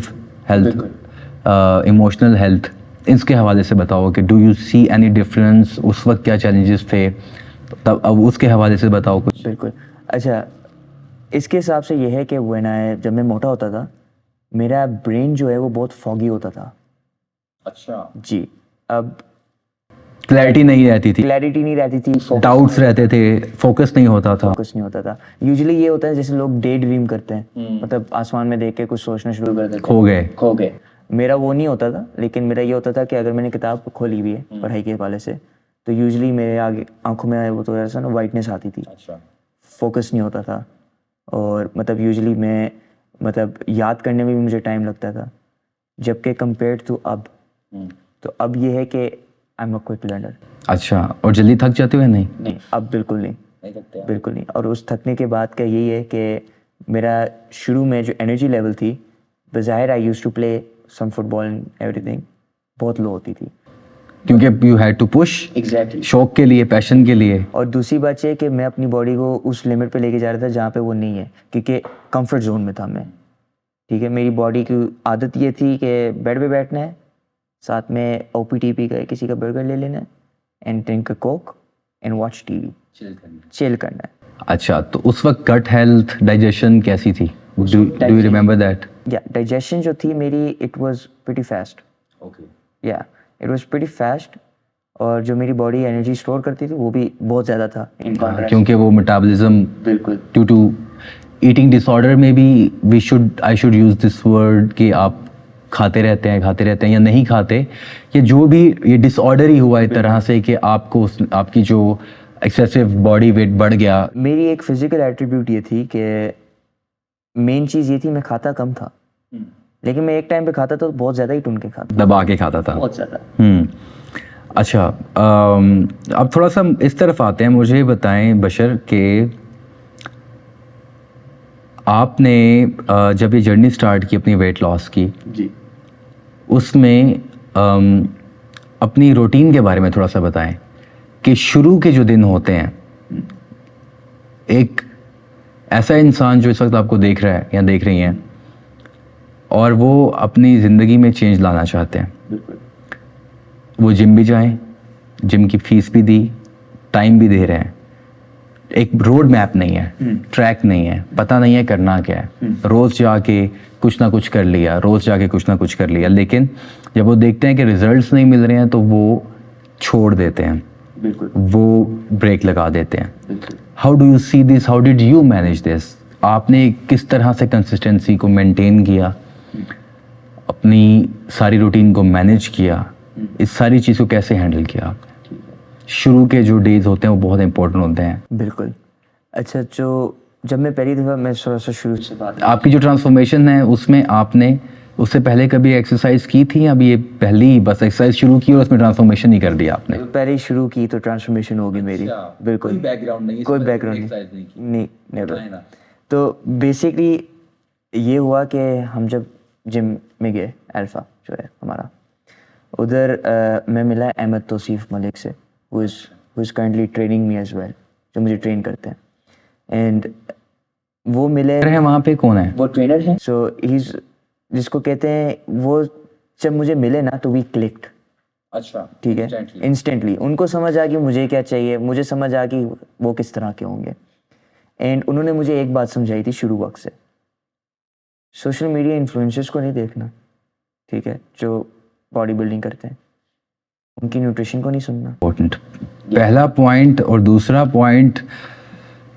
health, emotional health, اس کے حوالے سے بتاؤ کہ do you see any difference, اس وقت کیا چیلنجز تھے, تب اب اس کے حوالے سے بتاؤ کچھ. بالکل. اچھا, اس کے حساب سے یہ ہے کہ جب میں موٹا ہوتا تھا میرا برین جو ہے وہ بہت فوگی ہوتا تھا. اچھا جی. اب کلیئرٹی نہیں رہتی تھی, کلیئرٹی نہیں رہتی تھی, ڈاؤٹس رہتے تھے, فوکس نہیں ہوتا تھا. فوکس نہیں ہوتا تھا. یوزلی یہ ہوتا ہے جیسے لوگ ڈے ڈریم کرتے ہیں, مطلب آسمان میں دیکھ کے کچھ سوچنا شروع کر دیتے ہیں, کھو گئے. میرا وہ نہیں ہوتا تھا, لیکن میرا یہ ہوتا تھا کہ اگر میں نے کتاب کھولی ہوئی ہے پڑھائی کے حوالے سے, تو یوزلی میرے آگے آنکھوں میں وہ تو ایسا نا وائٹنس آتی تھی, فوکس نہیں ہوتا تھا, اور مطلب یوزلی میں مطلب یاد کرنے میں بھی مجھے ٹائم لگتا تھا. جبکہ کمپیئرڈ ٹو اب, تو اب یہ ہے کہ I am a quick learner. اچھا, اور جلدی تھک جاتے ہوئے؟ نہیں نہیں, اب بالکل نہیں, بالکل نہیں. اور اس تھکنے کے بعد کا یہی ہے کہ میرا شروع میں جو انرجی لیول تھی, بظاہر I use to play some football and everything, بہت لو ہوتی تھی, کیونکہ you had to push exactly شوق کے لیے, پیشن کے لیے. اور دوسری بات یہ کہ میں اپنی باڈی کو اس لمٹ پہ لے کے جا رہا تھا جہاں پہ وہ نہیں ہے, کیونکہ کمفرٹ زون میں تھا میں. ٹھیک ہے, میری باڈی کی عادت یہ تھی کہ بیڈ پہ بیٹھنا ہے, ساتھ میں او پی ٹی پی کا کسی کا برگر لے لینا ہے, and drink a Coke and watch TV, chill کرنا ہے. اچھا, تو اس وقت گٹ ہیلتھ, ڈائجیشن کیسی تھی؟ Do you remember that? یا ڈائجیشن جو تھی میری, اٹ واز پریٹی فاسٹ. یا اٹ واز پریٹی فاسٹ, اور جو میری باڈی انرجی اسٹور کرتی تھی وہ بھی بہت زیادہ تھا, کیونکہ وہ میٹابولزم بالکل due to eating disorder میں بھی I should use this word کہ آپ کھاتے رہتے ہیں یا نہیں کھاتے, یا جو بھی یہ ڈس آرڈر ہی ہوا ایک طرح سے کہ آپ کو آپ کی جو ایکسیسو باڈی ویٹ بڑھ گیا. میری ایک فزیکل ایٹریبیوٹ یہ تھی کہ مین چیز یہ تھی میں کھاتا کم تھا, لیکن میں ایک ٹائم پہ کھاتا تو بہت زیادہ ہی ٹون کے کھاتا, دبا کے کھاتا تھا بہت زیادہ. اچھا, اب تھوڑا سا اس طرف آتے ہیں. مجھے بتائیں بشر کہ آپ نے جب یہ جرنی سٹارٹ کی اپنی ویٹ لاس کی, جی, اس میں اپنی روٹین کے بارے میں تھوڑا سا بتائیں کہ شروع کے جو دن ہوتے ہیں, ایک ایسا انسان جو اس وقت آپ کو دیکھ رہا ہے یا دیکھ رہی ہیں, اور وہ اپنی زندگی میں چینج لانا چاہتے ہیں, بالکل, وہ جم بھی جائیں, جم کی فیس بھی دی, ٹائم بھی دے رہے ہیں, ایک روڈ میپ نہیں ہے, ٹریک نہیں ہے, پتہ نہیں ہے کرنا کیا ہے, روز جا کے کچھ نہ کچھ کر لیا, لیکن جب وہ دیکھتے ہیں کہ ریزلٹس نہیں مل رہے ہیں تو وہ چھوڑ دیتے ہیں, بالکل, وہ بریک لگا دیتے ہیں. How do you see this, how did you manage this? آپ نے کس طرح سے کنسسٹنسی کو مینٹین کیا, اپنی ساری روٹین کو مینیج کیا, اس ساری چیز کو کیسے ہینڈل کیا آپ نے؟ شروع کے جو ڈیز ہوتے ہیں وہ بہت امپورٹنٹ ہوتے ہیں. بالکل. اچھا, جب میں پہلی دفعہ, میں تھوڑا سا شروع سے بات, آپ کی جو ٹرانسفارمیشن ہے اس میں آپ نے اس سے پہلے کبھی ایکسرسائز کی تھی, اب یہ پہلی بس ایکسرسائز شروع کی اور اس میں ٹرانسفارمیشن نہیں کر دیا آپ نے؟ پہلے ہی شروع کی تو ٹرانسفارمیشن ہوگی میری. بالکل, کوئی بیک گراؤنڈ نہیں, نیور. تو بیسکلی یہ ہوا کہ ہم جب جم میں گئے, الفا جو ہے ہمارا, ادھر میں ملا احمد توصیف ملک سے, who is currently training me as well, جو مجھے ٹرین کرتے ہیں. اینڈ وہ ملے ہیں وہاں پہ, کون ہے وہ ٹرینر ہیں, سو ہیز, جس کو کہتے ہیں, وہ جب مجھے ملے نا تو وی کلکڈ. اچھا, ٹھیک ہے, انسٹنٹلی ان کو سمجھ آ گئی مجھے کیا چاہیے, مجھے سمجھ آ گئی وہ کس طرح کے ہوں گے. اینڈ انہوں نے مجھے ایک بات سمجھائی تھی شروع وقت سے, سوشل میڈیا انفلوئنسرز کو نہیں دیکھنا, ٹھیک ہے, جو باڈی بلڈنگ کرتے ہیں, ان کی نیوٹریشن کو نہیں سننا. امپورٹنٹ پہلا پوائنٹ. اور دوسرا پوائنٹ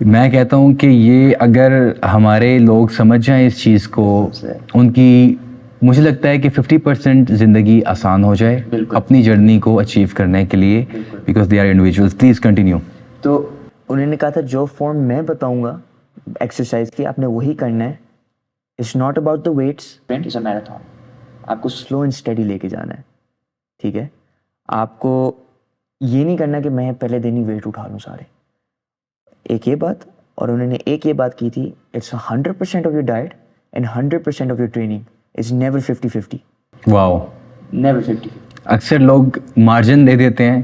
میں کہتا ہوں کہ یہ اگر ہمارے لوگ سمجھ جائیں اس چیز کو, ان کی مجھے لگتا ہے کہ 50% زندگی آسان ہو جائے اپنی جرنی کو اچیو کرنے کے لیے, because they are individuals. Please continue. تو انہوں نے کہا تھا جو فارم میں بتاؤں گا ایکسرسائز کی, آپ نے وہی کرنا ہے. It's not about the weights, it's a marathon. آپ کو سلو اینڈ اسٹڈی لے کے جانا ہے, ٹھیک ہے. آپ کو یہ نہیں کرنا کہ میں پہلے دن ہی ویٹ اٹھا لوں سارے. ایک یہ بات, اور انہوں نے ایک یہ بات کی تھی, it's 100% of your diet and 100% of your training, it's never 50-50. Wow, never 50-50. اکثر لوگ مارجن دے دیتے ہیں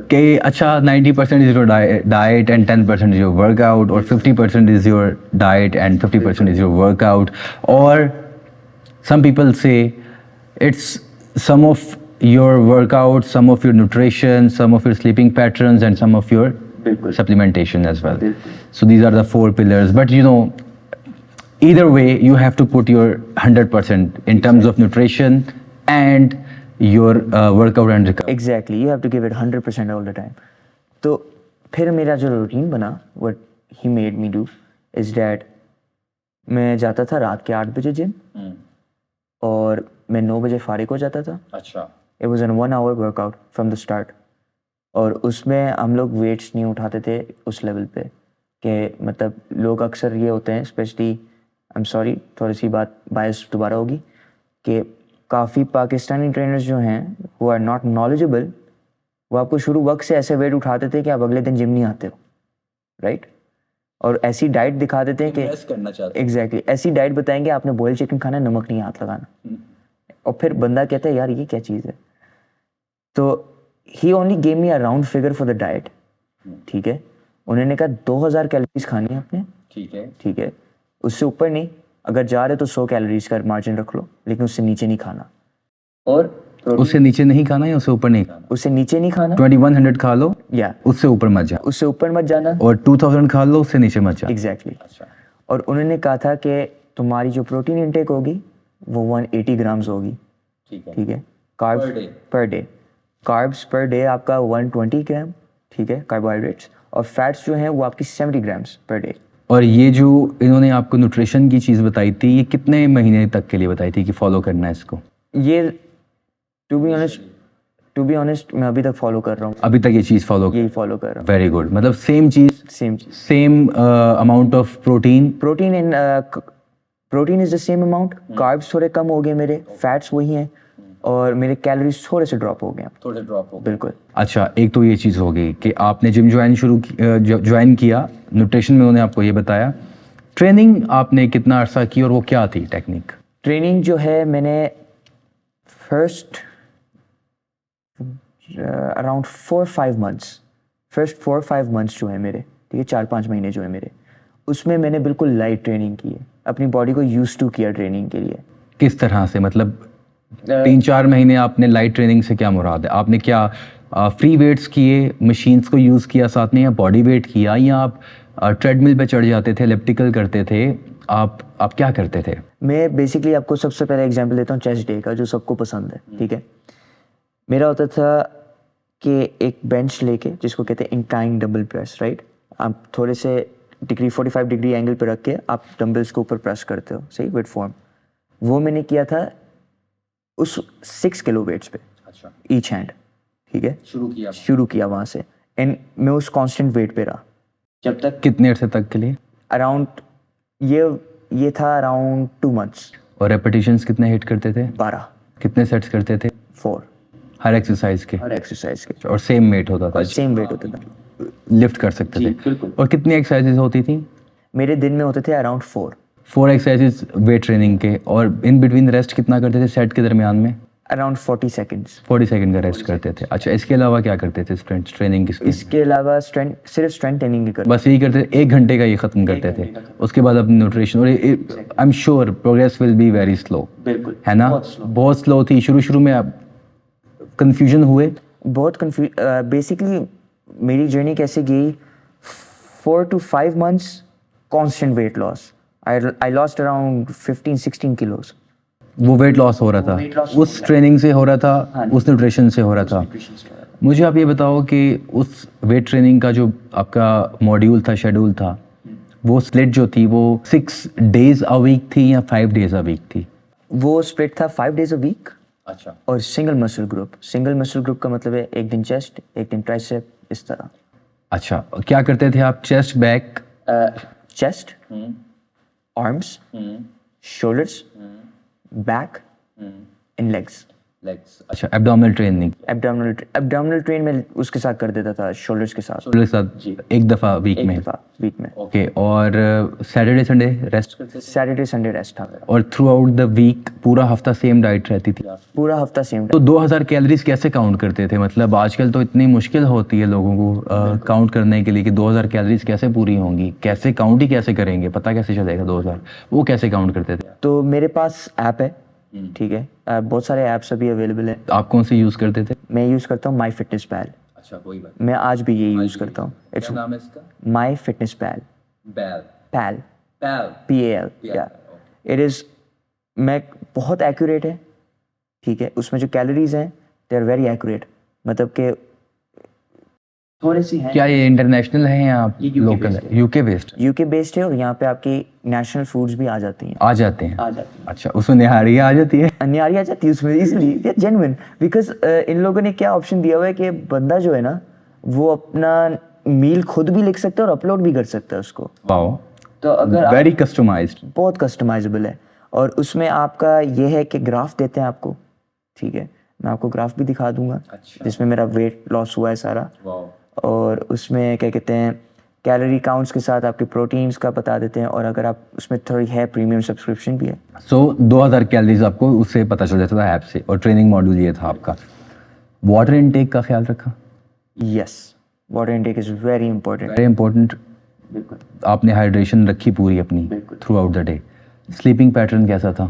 کہ اچھا 90% is your diet and 10% is your workout, اور 50% is your diet and 50% is your workout. اور some people say it's some of your workout, some of your nutrition, some of your sleeping patterns, and some of your supplementation as well. So these are the 4 pillars. But you know, either way, you have to put your 100% in terms of nutrition and your workout and recovery. Exactly, you have to give it 100% all the time. تو پھر میرا جو routine بنا, what he made me do is that میں جاتا تھا رات کے 8 بجے جم, اور میں 9 بجے فارغ ہو جاتا تھا. اچھا. It was a 1 hour workout from the start. اور اس میں ہم لوگ ویٹس نہیں اٹھاتے تھے اس لیول پہ, کہ مطلب لوگ اکثر یہ ہوتے ہیں, اسپیشلی آئی ایم سوری تھوڑی سی بات بائس دوبارہ ہوگی, کہ کافی پاکستانی ٹرینرز جو ہیں who are not knowledgeable, وہ آپ کو شروع وقت سے ایسے ویٹ اٹھاتے تھے کہ آپ اگلے دن جم نہیں آتے ہو, رائٹ. اور ایسی ڈائٹ دکھا دیتے ہیں کہ ایگزیکٹلی ایسی ڈائٹ بتائیں گے آپ نے بوائل چکن کھانا ہے, نمک نہیں ہاتھ لگانا, اور پھر بندہ کہتا ہے یار یہ کیا چیز ہے. تو he only give me a round figure for the diet, ٹھیک ہے. انہوں نے کہا 2000 کیلوریز کھانی ہے آپ نے, ٹھیک ہے, اس سے اوپر نہیں, اگر جا رہے تو 100 کیلوریز کا مارجن رکھ لو, لیکن اس سے نیچے نہیں کھانا. اور اس سے نیچے نہیں کھانا یا اس سے اوپر نہیں کھانا؟ اس سے نیچے نہیں کھانا. 2100 کھا لو یا اس سے اوپر مت جا, اس سے اوپر مت جانا, اور 2000 کھا لو اس سے نیچے مت جا. ایگزیکٹلی. اور انہوں نے کہا تھا کہ تمہاری جو پروٹین انٹیک ہوگی وہ 180 گرامز ہوگی, ٹھیک ہے. Carbs per day, carbs per day آپ کا 120 گرام, ٹھیک ہے, کاربوہائیڈریٹس. اور فیٹس جو ہیں وہ آپ کی 70 گرامز پر ڈے. اور یہ جو انہوں نے آپ کو نیوٹریشن کی چیز بتائی تھی, یہ کتنے مہینے تک کے لیے بتائی تھی کہ فالو کرنا ہے اس کو؟ یہ ٹو بی آنیسٹ میں ابھی تک فالو کر رہا ہوں. ابھی تک یہ چیز فالو یہی فالو کر رہا ہوں. Very good. مطلب سیم چیز, same amount of protein protein is the same amount, carbs تھوڑے کم ہو گئے میرے, فیٹس وہی ہیں, اور میرے کیلوریز تھوڑے سے ڈراپ ہو گئے. بالکل. اچھا, ایک تو یہ چیز ہو گئی کہ آپ نے جم جوائن کیا, نیوٹریشن میں انہوں نے آپ کو یہ بتایا. ٹریننگ آپ نے کتنا عرصہ کی اور وہ کیا تھی ٹیکنیک؟ ٹریننگ جو ہے میں نے فرسٹ اراؤنڈ 4-5 منتھس جو ہے میرے, ٹھیک ہے, 4-5 مہینے جو ہے میرے, اس میں میں نے بالکل لائٹ ٹریننگ کی ہے, اپنی باڈی کو یوز ٹو کیا ٹریننگ کے لیے. کس طرح سے؟ مطلب 3-4 مہینے آپ نے لائٹ ٹریننگ سے کیا مراد ہے؟ آپ نے کیا فری ویٹس کیے, مشینس کو یوز کیا ساتھ میں, یا باڈی ویٹ کیا, یا آپ ٹریڈ مل پہ چڑھ جاتے تھے, الیپٹیکل کرتے تھے, آپ کیا کرتے تھے؟ میں بیسکلی آپ کو سب سے پہلے ایگزامپل دیتا ہوں چیسٹ ڈے کا, جو سب کو پسند ہے, ٹھیک ہے. میرا ہوتا تھا کہ ایک بینچ لے کے, جس کو کہتے ہیں انکلائن ڈمبل پریس, رائٹ. آپ تھوڑے سے 45 ڈگری اینگل پہ رکھ کے آپ ڈمبلس کو اوپر پریس کرتے ہو, صحیح, ویٹ فارم. وہ میں نے کیا تھا اس 6 کلو ویٹس پہ, ایچ ہینڈ, ٹھیک ہے. شروع کیا وہاں سے, اینڈ میں اس کانسٹنٹ ویٹ پہ رہا جب تک. کتنے عرصے تک کے لیے؟ اراؤنڈ یہ تھا اراؤنڈ 2 منتھس. اور ریپیٹیشنز کتنے ہٹ کرتے تھے؟ 12. کتنے سیٹس کرتے تھے؟ 4. ہر ایکسرسائز کے؟ ہر ایکسرسائز کے. اور سیم ویٹ ہوتا تھا؟ سیم ویٹ ہوتا تھا. لفٹ کر سکتے تھے؟ بالکل. اور کتنی ایکسرسائزز ہوتی تھیں؟ میرے دن میں ہوتے تھے اراؤنڈ 4 ایکسرسائزز ویٹ ٹریننگ کے. اور ان بٹوین ریسٹ کتنا کرتے تھے سیٹ کے درمیان میں؟ Around 40 seconds. 40 سیکنڈ کا ریسٹ کرتے تھے. اچھا, اس کے علاوہ کیا کرتے تھے اسٹرینتھ ٹریننگ کی؟ اس کے علاوہ صرف اسٹرینتھ ٹریننگ ہی کرتے. بس یہی کرتے تھے, 1 گھنٹے کا یہ ختم کرتے تھے. اس کے بعد اپنی نیوٹریشن, اور I am sure progress will be very slow, بالکل, ہے نا؟ بہت سلو تھی شروع میں. آپ کنفیوژن ہوئے؟ بہت بیسکلی میری جرنی کیسے گئی, 4 to 5 months constant weight loss. I lost around 15-16 kilos. وہ ویٹ لاس ہو رہا تھا اس ٹریننگ سے ہو رہا تھا, اس نیوٹریشن سے ہو رہا تھا. مجھے آپ یہ بتاؤ کہ اس ویٹ ٹریننگ کا جو آپ کا ماڈیول تھا, شیڈول تھا, وہ سپلٹ جو تھی وہ 6 days a week تھی یا 5 days a week تھی؟ وہ سپلٹ تھا 5 days a week. اچھا. اور سنگل مسل گروپ کا مطلب ہے 1 دن چیسٹ, 1 دن ٹرائسیپ, اس طرح. اچھا, کیا کرتے تھے آپ؟ Chest, back, chest, arms, shoulders, back and legs. اچھا, ایبڈومینل ٹریننگ. ایبڈومینل ٹرین میں اس کے ساتھ کر دیتا تھا, شولڈرس کے ساتھ. شولڈر کے ساتھ ایک دفعہ ویک میں. اوکے. اور سیٹرڈے سنڈے ریسٹ کرتے؟ سیٹرڈے سنڈے ریسٹ تھا. اور تھرو آؤٹ دا ویک پورا ہفتہ سیم ڈائٹ رہتی تھی؟ پورا ہفتہ سیم. تو 2000 کیلوریز کیسے کاؤنٹ کرتے تھے؟ مطلب آج کل تو اتنی مشکل ہوتی ہے لوگوں کو کاؤنٹ کرنے کے لیے کہ 2000 کیلوریز کیسے پوری ہوں گی, کیسے کاؤنٹ ہی کیسے کریں گے, پتہ کیسے چلے گا 2000؟ وہ کیسے کاؤنٹ کرتے تھے؟ تو میرے پاس ایپ ہے, ٹھیک ہے, بہت سارے ایپس ابھی اویلیبل ہیں. آپ کون سی یوز کرتے تھے؟ میں یوز کرتا ہوں مائی فٹنس پال. اچھا, کوئی بات. میں آج بھی یہ یوز کرتا ہوں. کیا نام ہے اس کا؟ My fitness pal. Pal PAL. It is, میں بہت ایکوریٹ ہے, ٹھیک ہے. اس میں جو کیلوریز ہیں دے آر ویری ایکوریٹ, مطلب کہ تھوڑے سی ہیں. کیا یہ انٹرنیشنل ہے یا لوکل ہے؟ UK بیسڈ ہے, اور یہاں پہ آپ کی نیشنل فوڈز بھی آ جاتے ہیں. آ جاتے ہیں. اچھا, اس میں نہاری آ جاتی ہے؟ نہاری آ جاتی ہے اس میں, اس لیے جینوئن, بیکاز ان لوگوں نے کیا آپشن دیا ہوا ہے کہ بندہ جو ہے نا وہ اپنا میل خود بھی لکھ سکتا ہے اور اپلوڈ بھی کر سکتا ہے اس کو. واو. تو اگر ویری کسٹمائزڈ, بہت کسٹمائزیبل ہے. اور اس میں آپ کا یہ ہے کہ گراف دیتے ہیں آپ کو, ٹھیک ہے. میں آپ کو گراف بھی دکھا دوں گا جس میں میرا ویٹ لاس ہوا ہے سارا, اور اس میں کیا کہتے ہیں کیلوری کاؤنٹس کے ساتھ آپ کے پروٹینس کا بتا دیتے ہیں, اور اگر آپ اس میں تھوڑی ہے پریمیم سبسکرپشن بھی ہے. سو 2000 کیلریز آپ کو اس سے پتہ چل جاتا تھا ایپ سے, اور ٹریننگ ماڈیول یہ تھا آپ کا. واٹر انٹیک کا خیال رکھا؟ Yes, water intake is very important. Very important. بالکل, آپ نے ہائیڈریشن رکھی پوری اپنی throughout the day. Sleeping pattern کیسا تھا؟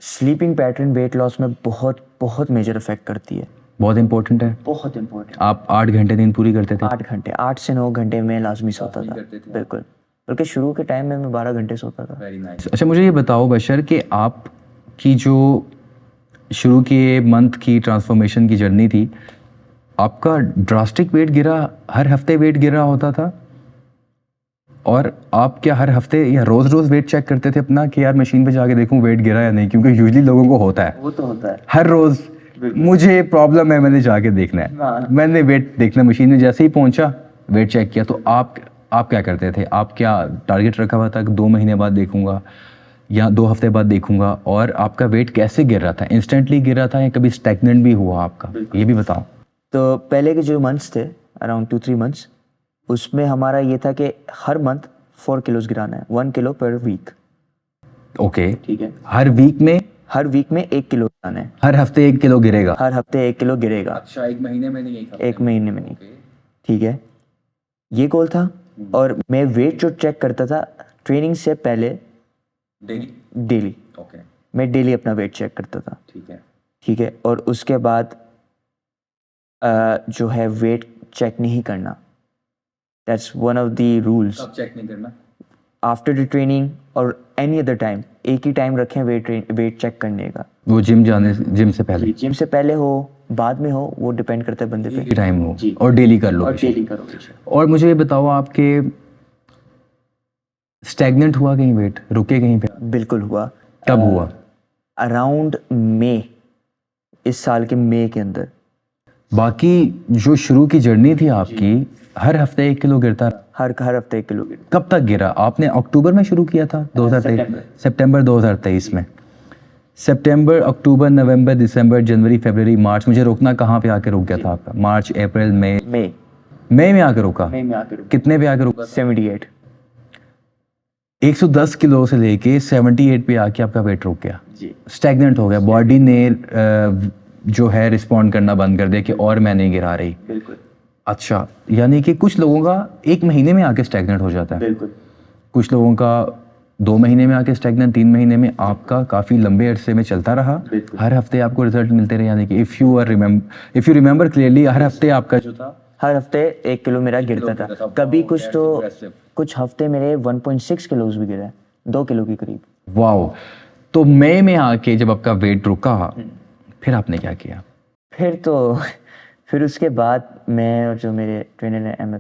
سلیپنگ پیٹرن ویٹ لاس میں بہت بہت میجر افیکٹ کرتی ہے. بہت امپورٹنٹ ہے. بہت امپورٹنٹ. آپ 8 گھنٹے نیند پوری کرتے تھے؟ 8 گھنٹے, 8 سے 9 گھنٹے میں لازمی سوتا تھا. بالکل, بلکہ شروع کے ٹائم میں 12 گھنٹے سوتا تھا. اچھا مجھے یہ بتاؤ بشر کہ آپ کی جو شروع کی منتھ کی ٹرانسفارمیشن کی جرنی تھی, آپ کا ڈراسٹک ویٹ گرا, ہر ہفتے ویٹ گر رہا ہوتا تھا, اور آپ کیا ہر ہفتے یا روز روز ویٹ چیک کرتے تھے اپنا کہ یار مشین پہ جا کے دیکھوں ویٹ گرا یا نہیں؟ کیونکہ یوزلی لوگوں کو ہوتا ہے, وہ تو ہوتا ہے ہر روز مجھے پرابلم ہے, میں نے جا کے دیکھنا ہے, میں نے ویٹ دیکھنا مشین میں جیسے ہی پہنچا ویٹ چیک کیا. تو آپ کیا کرتے تھے؟ آپ کیا ٹارگیٹ رکھا ہوا تھا کہ 2 مہینے بعد دیکھوں گا یا 2 ہفتے بعد دیکھوں گا؟ اور آپ کا ویٹ کیسے گر رہا تھا؟ انسٹنٹلی گر رہا تھا یا کبھی اسٹیگننٹ بھی ہوا آپ کا؟ یہ بھی بتاؤ. تو پہلے کے جو منتھس تھے اراؤنڈ 2-3 منتھس, اس میں ہمارا یہ تھا کہ ہر منتھ 4 کلوز گرانا ہے, 1 کلو پر ویک. اوکے, ٹھیک ہے, ہر ویک میں 1 کلو گرانا ہے. ہر ہفتے 1 کلو گرے گا؟ ہر ہفتے 1 کلو گرے گا. اچھا, 1 مہینے میں نہیں؟ 1 مہینے میں نہیں. ٹھیک ہے, یہ گول تھا. اور میں ویٹ جو چیک کرتا تھا ٹریننگ سے پہلے ڈیلی, میں ڈیلی اپنا ویٹ چیک کرتا تھا. ٹھیک ہے, اور اس کے بعد جو ہے ویٹ چیک نہیں کرنا. That's one of the rules. Check نہیں کرنا after the training or any other time, ایک ہی ٹائم رکھیں ویٹ چیک کرنے کا. وہ جم سے پہلے؟ جم سے پہلے ہو, بعد میں ہو, وہ ڈپینڈ کرتا ہے بندے پہ. ٹائم ہو اور ڈیلی کر لو. ڈیلی کرو. اور مجھے یہ بتاؤ, آپ کے اسٹیگننٹ ہوا کہیں ویٹ؟ رکے کہیں پہ؟ بالکل ہوا. کب ہوا؟ اراؤنڈ مئی, اس سال کے مئی کے اندر. باقی جو شروع کی جرنی تھی آپ کی, ہر ہفتے 1 کلو گرتا؟ ہر ہفتے 1 کلو گرتا. کب تک گرا؟ آپ نے اکتوبر میں شروع کیا تھا 2023؟ سپٹمبر 2023 میں. سپٹمبر, اکتوبر, نومبر, دسمبر, جنوری, فیبرری, مارچ. مجھے روکنا کہاں پہ آ کے رک گیا تھا آپ کا؟ مارچ, اپریل, مئی میں آ کے روکا. کتنے پہ آ کے روکا؟ 78. 110 کلو سے لے کے 78 پہ آ کے آپ کا ویٹ رک گیا, اسٹیگننٹ ہو گیا. باڈی نے جو ہے رسپونڈ کرنا بند کر دیا کہ اور میں نہیں گرا رہی. بالکل. اچھا, یعنی کہ کچھ لوگوں کا 1 مہینے میں آ کے اسٹیگننٹ ہو جاتا ہے. بالکل. کچھ لوگوں کا 2 مہینے میں آ کے اسٹیگننٹ, 3 مہینے میں. آپ کا کافی لمبے عرصے میں چلتا رہا, ہر ہفتے آپ کو رزلٹ ملتے رہے. یعنی کہ اف یو ریمبر کلیئرلی, ہر ہفتے آپ کا جو تھا, ہر ہفتے 1 کلو میرا گرتا تھا. کبھی کچھ ہفتے میرے 1.6 کلوز بھی گرے, 2 کلو کے قریب. واو. تو مئی میں آ کے جب آپ کا ویٹ رکا, پھر آپ نے کیا کیا؟ پھر اس کے بعد میں اور جو میرے ٹرینر ہیں احمد,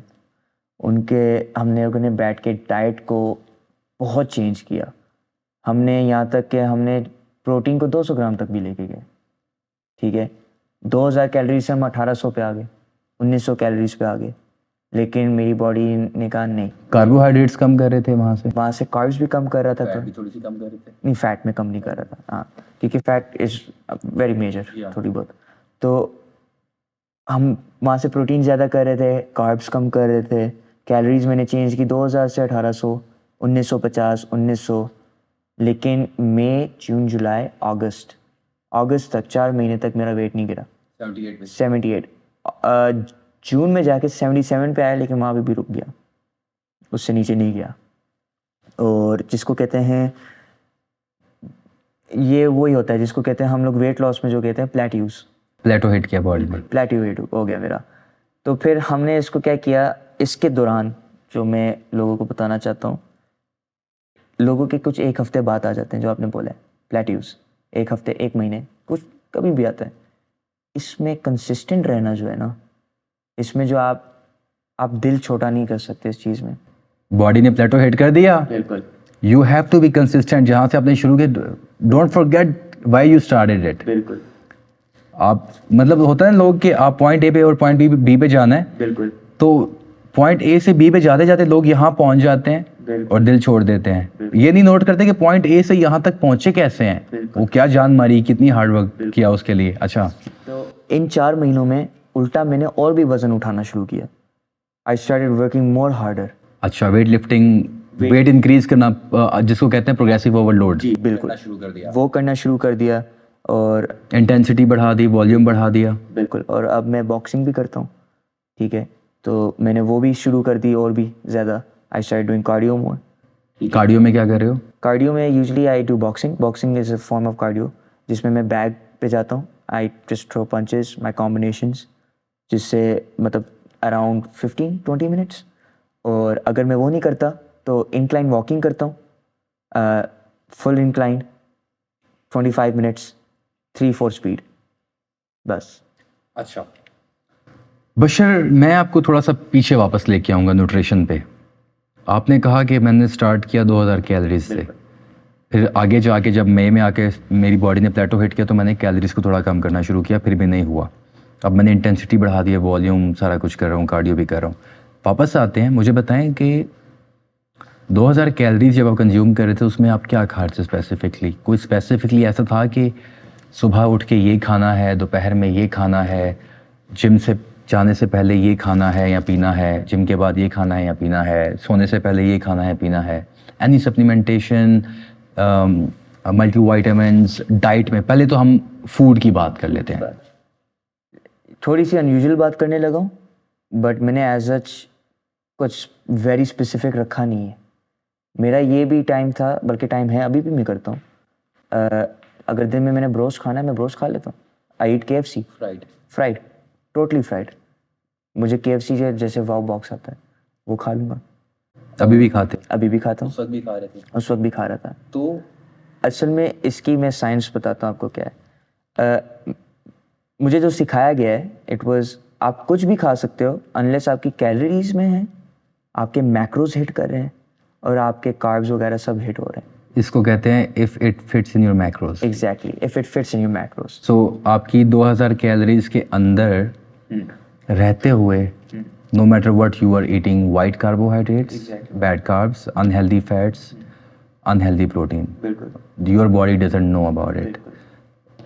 ہم نے بیٹھ کے ڈائٹ کو بہت چینج کیا. ہم نے یہاں تک کہ ہم نے پروٹین کو 200 گرام تک بھی لے کے گئے. ٹھیک ہے, 2000 کیلریز سے ہم 1800 پہ آ گئے, 1900 کیلریز پہ آ گئے. لیکن میری باڈی نے کہا نہیں. کاربوہائیڈریٹس کم کر رہے تھے وہاں سے کاربس بھی کم کر رہا تھا. تھوڑی سی کم کر رہے تھے؟ نہیں, فیٹ میں کم نہیں کر رہا تھا. ہاں, کیونکہ فیٹ از ویری میجر, تھوڑی بہت. تو ہم وہاں سے پروٹین زیادہ کر رہے تھے, کاربس کم کر رہے تھے. کیلریز میں نے چینج کی 2000 سے 1800, 1950, 1900. لیکن مئی, جون, جولائی, اگست تک 4 مہینے تک میرا ویٹ نہیں گرا. 78. جون میں جا کے 77 پہ آیا, لیکن وہاں پہ بھی رک گیا, اس سے نیچے نہیں گیا. اور جس کو کہتے ہیں, یہ وہی ہوتا ہے جس کو کہتے ہیں ہم لوگ ویٹ لاس میں جو کہتے ہیں پلیٹو ہٹ کیا باڈی میں, پلیٹو ہٹ ہو گیا میرا. تو پھر ہم نے اس کو کیا کیا, اس کے دوران جو میں لوگوں کو بتانا چاہتا ہوں, لوگوں کے کچھ 1 ہفتے بعد آ جاتے ہیں, جو آپ نے بولا ہے پلیٹیوز, 1 ہفتے, 1 مہینے, کچھ کبھی بھی آتا ہے. اس میں کنسسٹنٹ رہنا جو ہے نا, اس میں جو آپ دل چھوٹا نہیں کر سکتے اس چیز میں. باڈی نے پلیٹو ہٹ کر دیا. بالکل. You have to be consistent. جہاں سے آپ نے شروع کیا, don't forget why you started it. بالکل. آپ مطلب ہوتا ہے نا لوگ کہ آپ پوائنٹ اے پہ اور پوائنٹ بی پہ جانا ہے. بالکل. تو پوائنٹ اے سے بی پہ جاتے جاتے لوگ یہاں پہنچ جاتے ہیں اور دل چھوڑ دیتے ہیں. یہ نہیں نوٹ کرتے کہ پوائنٹ اے سے یہاں تک پہنچے کیسے ہیں, وہ کیا جان ماری, کتنی ہارڈ ورک کیا اس کے لیے. اچھا, تو ان 4 مہینوں میں الٹا میں نے اور بھی وزن اٹھانا شروع کیا. I started working more harder. اچھا ویٹ لفٹنگ ویٹ انکریز کرنا جس کو کہتے ہیں پروگریسو اوور لوڈ جی بالکل وہ کرنا شروع کر دیا اور انٹینسٹی بڑھا دی والیوم بڑھا دیا. بالکل. اور اب میں باکسنگ بھی کرتا ہوں. ٹھیک ہے تو میں نے وہ بھی شروع کر دی اور بھی زیادہ. I start doing cardio more. Cardio میں کیا کر رہے ہو؟ کارڈیو میں usually I do boxing. Boxing is a form of cardio جس میں بیگ پہ جاتا ہوں. I just through punches my combinations جس سے مطلب اراؤنڈ 15-20 منٹس. اور اگر میں وہ نہیں کرتا تو انکلائن واکنگ کرتا ہوں فل انکلائن 25 منٹس 3-4 اسپیڈ بس. اچھا بشر میں آپ کو تھوڑا سا پیچھے واپس لے کے آؤں گا نیوٹریشن پہ. آپ نے کہا کہ میں نے سٹارٹ کیا 2000 کیلریز سے, پھر آگے جا کے جب مئی میں آ کے میری باڈی نے پلیٹو ہٹ کیا تو میں نے کیلریز کو تھوڑا کم کرنا شروع کیا, پھر بھی نہیں ہوا. اب میں نے انٹینسٹی بڑھا دی ہے, والیوم سارا کچھ کر رہا ہوں, کارڈیو بھی کر رہا ہوں. واپس آتے ہیں, مجھے بتائیں کہ 2000 کیلریز جب آپ کنزیوم کر رہے تھے اس میں آپ کیا کھا رہے تھے اسپیسیفکلی؟ کوئی اسپیسیفکلی ایسا تھا کہ صبح اٹھ کے یہ کھانا ہے, دوپہر میں یہ کھانا ہے, جم سے جانے سے پہلے یہ کھانا ہے یا پینا ہے, جم کے بعد یہ کھانا ہے یا پینا ہے, سونے سے پہلے یہ کھانا ہے پینا ہے, any supplementation, multi vitamins diet میں؟ پہلے تو ہم فوڈ کی بات کر لیتے ہیں. تھوڑی سی انیوژل بات کرنے لگا ہوں بٹ میں نے ایز سچ کچھ ویری اسپیسیفک رکھا نہیں ہے. میرا یہ بھی ٹائم تھا, بلکہ ٹائم ہے ابھی بھی میں کرتا ہوں. اگر دن میں نے بروسٹ کھانا ہے میں بروسٹ کھا لیتا ہوں. I eat KFC fried totally fried. مجھے KFC جیسے واو باکس آتا ہے وہ کھا لوں گا. ابھی بھی کھاتے؟ ابھی بھی کھاتا ہوں. اس وقت بھی کھا رہے تھے؟ اس وقت بھی کھا رہا تھا. تو اصل میں اس کی میں سائنس بتاتا ہوں آپ کو کیا ہے. مجھے جو سکھایا گیا ہے اٹ واز آپ کچھ بھی کھا سکتے ہو انلیس آپ کی کیلریز میں ہیں, آپ کے میکروز ہٹ کر رہے ہیں اور آپ کے کاربز وغیرہ سب ہٹ ہو رہے ہیں. اس کو کہتے ہیں if it fits in your macros. Exactly if it fits in your macros. So آپ کی 2000 کیلریز کے اندر رہتے ہوئے no matter what you are eating, white carbohydrates, bad carbs, unhealthy fats, unhealthy protein, your body doesn't know about it.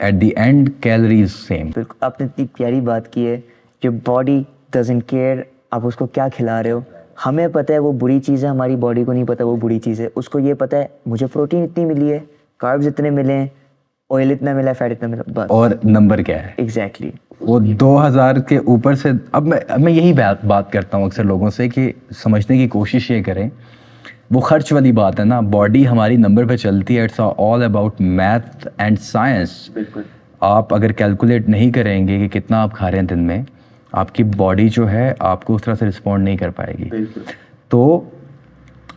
At the end calories same. بالکل آپ نے اتنی پیاری بات کی ہے. یور باڈی ڈزنٹ کیئر آپ اس کو کیا کھلا رہے ہو. ہمیں پتہ ہے وہ بری چیز ہے, ہماری باڈی کو نہیں پتہ وہ بری چیز ہے. اس کو یہ پتہ ہے مجھے پروٹین اتنی ملی ہے, کاربز اتنے ملے ہیں, آئل اتنا ملا ہے, فیٹ اتنا ملا, بس. اور نمبر کیا ہے؟ ایگزیکٹلی وہ 2000 کے اوپر سے. اب میں یہی بات کرتا ہوں اکثر لوگوں سے کہ سمجھنے کی کوشش یہ کریں, وہ خرچ والی بات ہے نا, باڈی ہماری نمبر پہ چلتی ہے. It's all about math and science. بالکل. آپ اگر کیلکولیٹ نہیں کریں گے کہ کتنا آپ کھا رہے ہیں دن میں, آپ کی باڈی جو ہے آپ کو اس طرح سے رسپونڈ نہیں کر پائے گی. تو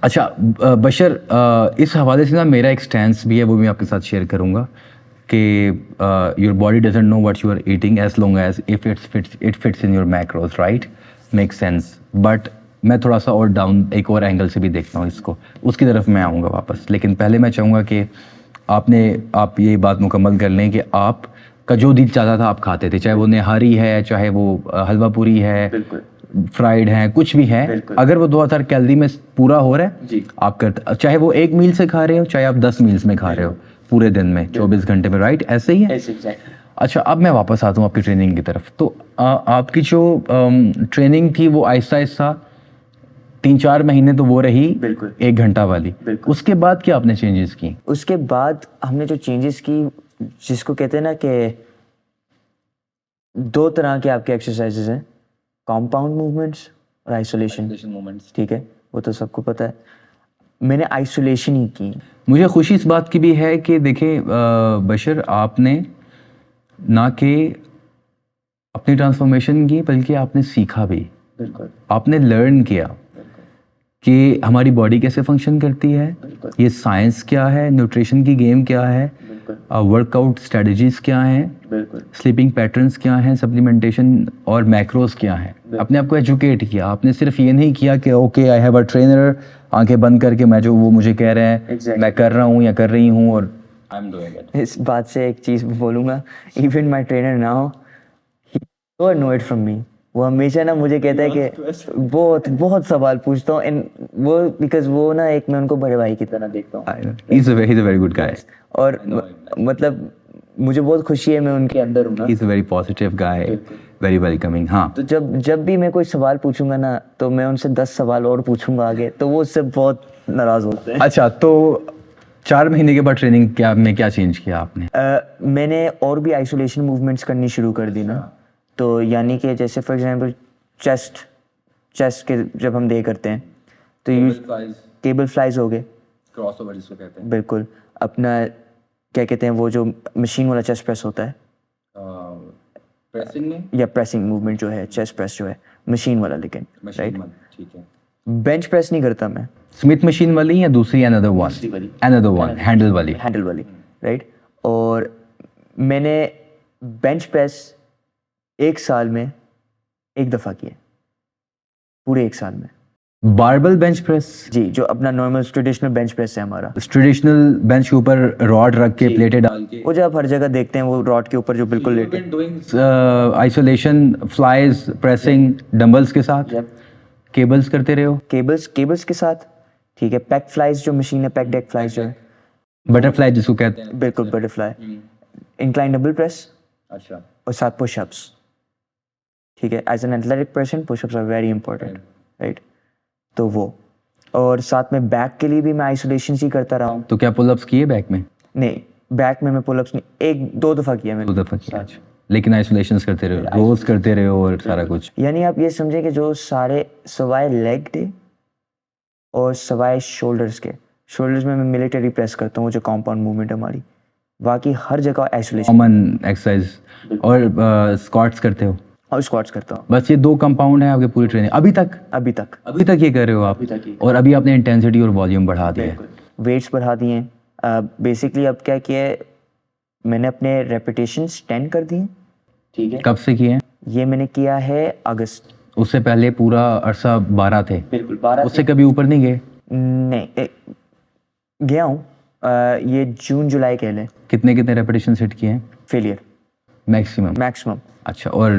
اچھا بشر, اس حوالے سے نا میرا ایک سٹینس بھی ہے, وہ بھی آپ کے ساتھ شیئر کروں گا کہ your body doesn't know what you are eating as long as if it fits in your macros, right? Make sense. But میں تھوڑا سا اور ڈاؤن ایک اور اینگل سے بھی دیکھتا ہوں اس کو, اس کی طرف میں آؤں گا واپس. لیکن پہلے میں چاہوں گا کہ آپ یہ بات مکمل کر لیں کہ آپ کا جو دل چاہتا تھا آپ کھاتے تھے, چاہے وہ نہاری ہے, چاہے وہ حلوہ پوری ہے, فرائیڈ ہے, کچھ بھی ہے. اگر وہ 2000 کیلری میں پورا ہو رہا ہے آپ کرتے, چاہے وہ ایک میل سے کھا رہے ہو, چاہے آپ 10 میلز میں کھا رہے ہو پورے دن میں 24 گھنٹے میں, رائٹ؟ ایسے ہی ہے. اچھا اب میں واپس آتا ہوں آپ کی ٹریننگ کی طرف. تو آپ کی جو ٹریننگ تھی وہ آہستہ آہستہ 3-4 مہینے تو وہ رہی 1 گھنٹہ والی. اس کے بعد کیا آپ نے چینجز کی؟ اس کے بعد ہم نے جو چینجز کی, جس کو کہتے ہیں نا کہ 2 طرح کے آپ کے ایکسرسائزز ہیں, کمپاؤنڈ موومنٹس اور آئسولیشن موومنٹس. ٹھیک ہے, وہ تو سب کو پتہ ہے. میں نے آئسولیشن ہی کی. مجھے خوشی اس بات کی بھی ہے کہ دیکھیں بشر, آپ نے نہ کہ اپنی ٹرانسفارمیشن کی بلکہ آپ نے سیکھا بھی. آپ نے لرن کیا کہ ہماری باڈی کیسے فنکشن کرتی ہے, یہ سائنس کیا ہے, نیوٹریشن کی گیم کیا ہے, ورک آؤٹ اسٹریٹجیز کیا ہیں, سلیپنگ پیٹرنس کیا ہیں, سپلیمنٹیشن اور میکروز کیا ہیں. اپنے آپ کو ایجوکیٹ کیا. آپ نے صرف یہ نہیں کیا کہ okay I have a trainer, آنکھیں بند کر کے میں جو وہ مجھے کہہ رہے ہیں میں کر رہا ہوں یا کر رہی ہوں اور آئی ایم ڈوئنگ اٹ. اس بات سے ایک چیز بولوں گا, even my trainer now he know it from me. وہ ہمیشہ نا مجھے کہتا ہے کہ بہت سوال پوچھتا ہوں, اینڈ وہ بیکاز وہ نا ایک میں ان کو بڑے بھائی کی طرح دیکھتا ہوں. He's a very good guy. اور مطلب مجھے بہت خوشی ہے میں ان کے اندر ہوں نا. He is a very positive guy, very welcoming. ہاں, تو جب بھی میں کوئی سوال پوچھوں گا نا تو میں ان سے 10 سوال اور پوچھوں گا آگے, تو وہ اس سے بہت ناراض ہوتے ہیں. اچھا, تو 4 مہینے کے بعد ٹریننگ میں کیا چینج کیا آپ نے؟ میں نے اور بھی آئسولیشن موومنٹس کرنی شروع کر دی نا. تو یعنی کہ جیسے فار ایگزامپل چیسٹ کے جب ہم کرتے ہیں تو کیبل فلائز ہو گئے, کراس اوور جس کو کہتے ہیں. بالکل. اپنا کیا کہتے ہیں وہ جو مشین والا چیسٹ پریس ہوتا ہے, پریسنگ میں یا پریسنگ موومنٹ جو ہے, چیسٹ پریس جو ہے مشین والا, لیکن رائٹ. ٹھیک ہے. بینچ پریس نہیں کرتا میں. اسمتھ مشین والی یا دوسری another one ہینڈل والی, رائٹ. اور میں نے بینچ پریس 1 سال میں 1 دفعہ کیا, پورے 1 سال میں. باربل بینچ پریس, جی, جو اپنا نارمل ٹریڈیشنل بینچ پریس ہے ہمارا. ٹریڈیشنل بینچ کے اوپر راڈ رکھ کے پلیٹیں ڈال کے, وہ جو آپ ہر جگہ دیکھتے ہیں وہ راڈ کے اوپر جو بالکل لیٹے. آئسولیشن, فلائز, پریسنگ ڈمبلز کے ساتھ, کیبلز کرتے رہے ہو. کیبلز کے ساتھ, ٹھیک ہے. پیک فلائز جو مشین ہے, پیک ڈیک فلائز جو ہے, بٹر فلائی جس کو کہتے ہیں. بالکل butterfly. Incline double press, اچھا, اور ساتھ پش اپس, ٹھیک ہے. As an athletic person push ups are very important, right. تو وہ, اور ساتھ میں بیک کے لیے بھی میں آئسولیشن ہی کرتا رہا ہوں. تو کیا پل اپس کیے بیک میں؟ نہیں, بیک میں پل اپس نہیں, 1-2 دفعہ کیا میں نے. 2 دفعہ کیا, لیکن آئسولیشنز کرتے رہے, روز کرتے رہے اور سارا کچھ. یعنی آپ یہ سمجھیں کہ جو سارے سوائے لیگ ڈے اور سوائے شولڈرز کے, شولڈرز میں ملٹری پریس کرتا ہوں, جو کمپاؤنڈ موومنٹ ہے ہماری, باقی ہر جگہ آئسولیشن. Common exercise. اور اسکواٹس کرتے ہو؟ اور اسکواٹس کرتا ہوں. بس یہ 2 کمپاؤنڈ ہیں آپ کے پوری ٹریننگ ابھی تک یہ کر رہے ہو آپ؟ اور ابھی آپ نے انٹینسٹی اور والیوم بڑھا دیا ہے, ویٹس بڑھا دیے ہیں. بیسکلی اب کیا ہے, میں نے اپنے ریپیٹیشنس 10 کر دیے. ٹھیک ہے. کب سے کیے ہیں یہ؟ میں نے کیا ہے اگست. اس سے پہلے پورا عرصہ 12 تھے. بالکل 12. اس سے کبھی اوپر نہیں گئے؟ نہیں گیا ہوں, یہ جون جولائی کہہ لیں. کتنے ریپیٹیشن سیٹ کیے ہیں؟ Failure maximum. اچھا, اور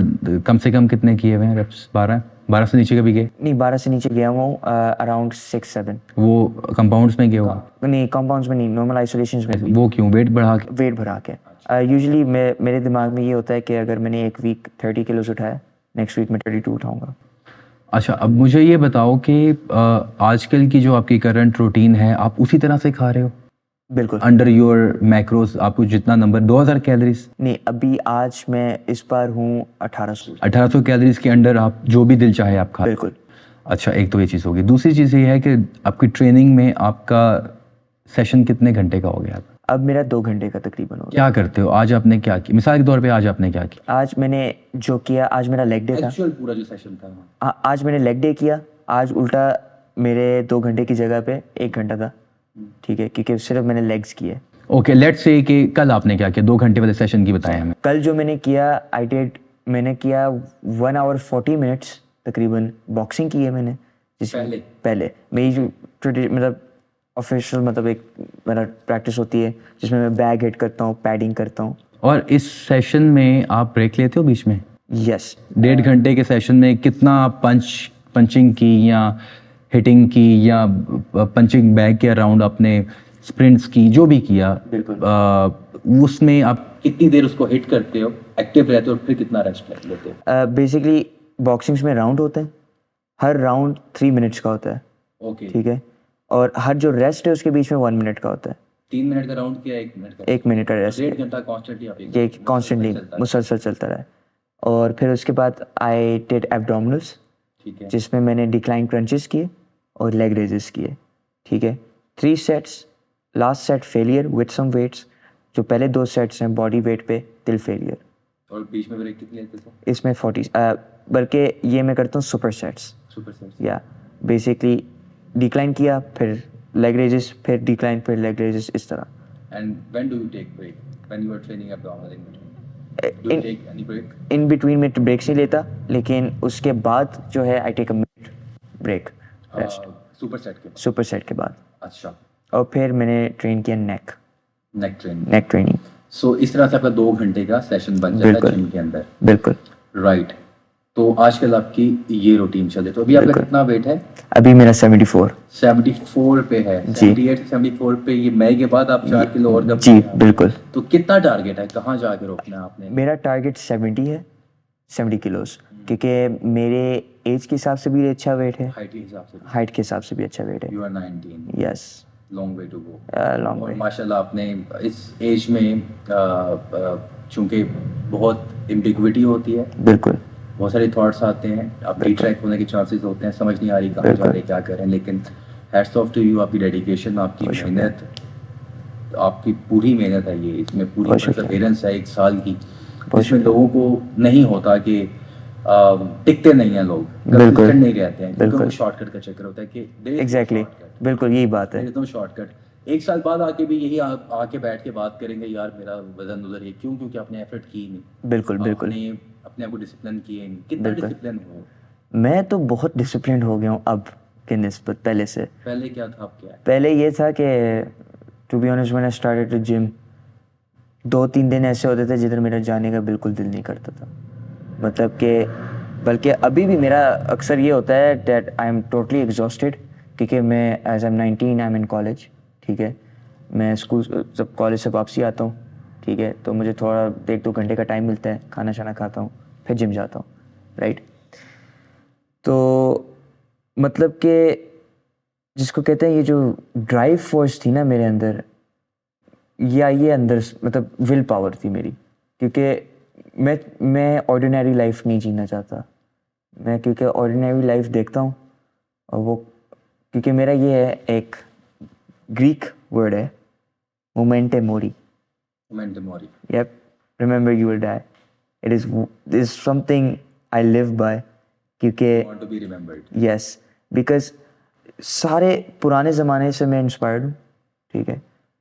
کم سے کم کتنے کیے ہوئے ہیں ریپس؟ 12 سے نیچے کبھی گئے نہیں. 12 سے نیچے گیا ہوں اراؤنڈ 6-7. وہ کمپاؤنڈس میں گئے ہو؟ نہیں, کمپاؤنڈس میں نہیں, نارمل آئسولیشنز میں. وہ کیوں؟ ویٹ بڑھا کے. یوزلی میرے دماغ میں یہ ہوتا ہے کہ اگر میں نے ایک ویک 30 کلوز اٹھایا, نیکسٹ ویک میں 32 اٹھاؤں گا. اچھا, اب مجھے یہ بتاؤ کہ آج کل کی جو آپ کی کرنٹ روٹین ہے, آپ اسی طرح سے کھا رہے ہو؟ بالکل. انڈر یور میکروز آپ کو جتنا نمبر 2000 کیلریز؟ نہیں, ابھی آج میں اس بار ہوں 1800 کیلریز کے انڈر آپ جو بھی دل چاہے آپ کھا. بالکل. اچھا, ایک تو یہ چیز ہوگی. دوسری چیز یہ ہے کہ آپ کی ٹریننگ میں آپ کا سیشن کتنے گھنٹے کا ہو گیا؟ اب میرا 2 گھنٹے کا تقریباً ہو گیا. کیا کرتے ہو آج؟ آپ نے کیا کیا مثال کے طور پہ آج آپ نے کیا کیا؟ آج میں نے جو کیا, آج میرا لیگ ڈے تھا. پورا جو سیشن تھا, آج میں نے لیگ ڈے کیا. آج الٹا میرے 2 گھنٹے کی جگہ پہ 1 گھنٹہ تھا, ٹھیک ہے, کیونکہ صرف میں نے لیگس کیے. اوکے, لیٹس سے کہ کل آپ نے کیا کیا 2 گھنٹے والے سیشن کی بتائیں ہمیں. کل جو میں نے کیا, میں نے کیا 1 hour 40 minutes تقریباً باکسنگ کی ہے میں نے. جس پہلے میری جو مطلب آفیشیل مطلب ایک میرا پریکٹس ہوتی ہے جس میں بیگ ہٹ کرتا ہوں, پیڈنگ کرتا ہوں. اور اس سیشن میں آپ بریک لیتے ہو بیچ میں؟ یس. 1.5 گھنٹے کے سیشن میں کتنا پنچنگ کی یا ہٹنگ کی یا پنچنگ بیگ کے اراؤنڈ اپنے اسپرنٹس کی جو بھی کیا, اس میں آپ کتنی دیر اس کو ہٹ کرتے ہو, ایکٹیو رہتے ہو, اور پھر کتنا ریسٹ لیتے ہو؟ بیسکلی باکسنگس میں راؤنڈ ہوتے ہیں, ہر راؤنڈ 3 منٹس کا ہوتا ہے. اوکے, ٹھیک ہے. اور ہر جو ریسٹ ہے اس کے بیچ میں 1 منٹ کا ہوتا ہے. 3 منٹ کا راؤنڈ کیا, 1 منٹ کا ریسٹ. 1.5 گھنٹہ کانسٹنٹلی آپ یہ کانسٹنٹلی مسلسل چلتا رہا. اور پھر اس کے بعد آئی ڈیڈ ایبڈومنلس, جس میں نے ڈکلائن کرنچز کیے اور لیگ ریزز کیے. ٹھیک ہے. 3 sets, last set failure with some weights. جو پہلے 2 سیٹس ہیں باڈی ویٹ پہ ٹل فیلئر. اور بیچ میں بریک کتنی لیتے تھے؟ اس میں 40, بلکہ یہ میں کرتا ہوں سپر سیٹس. یا بیسکلی ڈکلائن کیا, پھر لیگ ریزز, پھر ڈکلائن, پھر لیگ ریزز, اس طرح. And when do you take break when you are training abdominal? Do you take any break? In between میں بریکس نہیں لیتا, لیکن اس کے بعد جو ہے I take a minute break, rest. Super set کے بعد. اچھا. اور پھر میں نے ٹرین کیا نیک ٹریننگ. سو اس طرح سے آپ کا 2 گھنٹے کا سیشن بن جاتا ہے جم کے اندر. بالکل رائٹ. تو آج کل آپ کی یہ روٹین چل رہی ہے. تو ابھی آپ کا کتنا ویٹ ہے؟ ابھی میرا 74. 74 پہ ہے. 78 سے 74 پہ. یہ مئی کے بعد آپ 4 کلو اور کم. جی بالکل. تو کتنا ٹارگیٹ ہے, کہاں جا کے روکنا ہے آپ نے؟ میرا ٹارگیٹ 70 ہے, 70 کلوز, کیونکہ میرے ایج کے حساب سے بھی اچھا ویٹ ہے, ہائٹ کے حساب سے. ہائٹ کے حساب سے بھی اچھا ویٹ ہے. You are 19. Yes, long way to go. Long اور وے. ماشاء اللہ آپ نے اس ایج میں چونکہ بہت امبیگوٹی ہوتی ہے, بالکل, بہت سارے تھاٹس آتے ہیں, آپ ڈی ٹریک ہونے کے چانسز ہوتے ہیں, سمجھ نہیں آ رہی کہاں جا رہے کیا کر رہے ہیں. لیکن ہیٹس آف ٹو یو, آپ کی ڈیڈیکیشن, آپ کی محنت, آپ کی پوری محنت ہے یہ, اس میں پوری پرسیویرنس ہے 1 سال کی, اس میں لوگوں کو نہیں ہوتا کہ ٹکتے نہیں ہیں لوگ, کنسسٹنٹ نہیں رہتے ہیں, کیونکہ وہ شارٹ کٹ کا چکر ہوتا ہے کہ ایگزیکٹلی, بالکل یہی بات ہے. ایک دم شارٹ کٹ. 1 سال بعد آ کے بھی یہی آ کے بیٹھ کے بات کریں گے, یار میرا وزن ادھر ہے, کیوں؟ کیونکہ آپ نے ایفرٹ کی نہیں. بالکل بالکل, اپنے آپ کو ڈسپلن کیے نہیں. کتنا ڈسپلن ہو؟ میں تو بہت ڈسپلنڈ ہو گیا ہوں اب کے نسبت پہلے سے. پہلے کیا تھا, اب کیا ہے؟ پہلے یہ تھا کہ to be honest when I started to gym, 2-3 دن ایسے ہوتے تھے جدھر میرا جانے کا بالکل دل نہیں کرتا تھا. مطلب کہ بلکہ ابھی بھی میرا اکثر یہ ہوتا ہے that I am totally exhausted, کیونکہ میں as I'm 19 I am in college, ٹھیک ہے, میں اسکول جب کالج سے واپسی آتا ہوں, ٹھیک ہے, تو مجھے تھوڑا 1-2 گھنٹے کا ٹائم ملتا ہے, کھانا شانا کھاتا ہوں, پھر جم جاتا ہوں, رائٹ. تو مطلب کہ جس کو کہتے ہیں یہ جو ڈرائیو فورس تھی نا میرے اندر, یا یہ اندر مطلب ول پاور تھی میری, کیونکہ میں آرڈینری لائف نہیں جینا چاہتا میں, کیونکہ آرڈینری لائف دیکھتا ہوں, اور وہ کیونکہ میرا یہ ہے, ایک گریک ورڈ ہے memento mori. Yep, remember you will die. It is something I live by, کیونکہ یس, بیکاز سارے پرانے زمانے سے میں انسپائرڈ ہوں, ٹھیک ہے.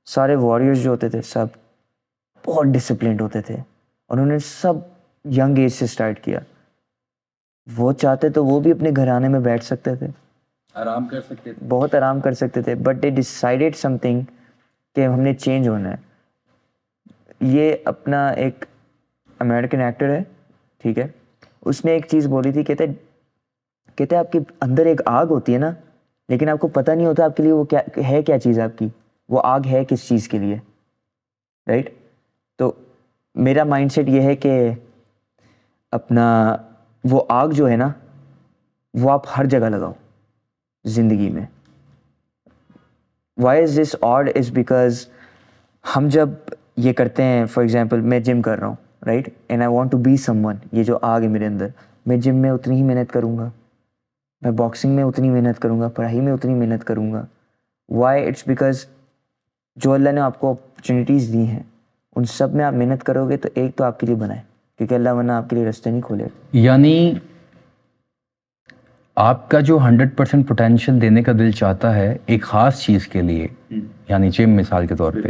سارے واریئرز جو ہوتے تھے سب بہت ڈسپلنڈ ہوتے تھے, اور انہوں نے سب ینگ ایج سے اسٹارٹ کیا. وہ چاہتے تو وہ بھی اپنے گھرانے میں بیٹھ سکتے تھے, آرام کر سکتے تھے, بہت آرام کر سکتے تھے, but they decided some thing کہ ہم نے چینج ہونا ہے. یہ اپنا ایک امیریکن ایکٹر ہے, ٹھیک ہے, اس نے ایک چیز بولی تھی, کہتے آپ کے اندر ایک آگ ہوتی ہے نا, لیکن آپ کو پتہ نہیں ہوتا آپ کے لیے وہ کیا ہے, کیا چیز آپ کی, وہ آگ ہے کس چیز کے لیے, رائٹ. تو میرا مائنڈ سیٹ یہ ہے کہ اپنا وہ آگ جو ہے نا, وہ آپ ہر جگہ لگاؤ زندگی میں. Why is this odd, is because ہم جب یہ کرتے ہیں, فار ایگزامپل میں جم کر رہا ہوں, right, and I want to be someone, یہ جو آگ ہے میرے اندر, میں جم میں اتنی ہی محنت کروں گا, میں باکسنگ میں اتنی محنت کروں گا, پڑھائی میں اتنی محنت کروں گا. وائی؟ اٹس بیکاز جو اللہ نے آپ کو اپرچونیٹیز دی ہیں ان سب میں آپ محنت کرو گے تو ایک تو آپ کے لیے بنا ہے, کیونکہ اللہ ورنہ آپ کے لیے راستے نہیں کھولے. یعنی آپ کا جو 100% پوٹینشیل دینے کا دل چاہتا ہے ایک خاص چیز کے لیے, یعنی جم مثال کے طور پہ,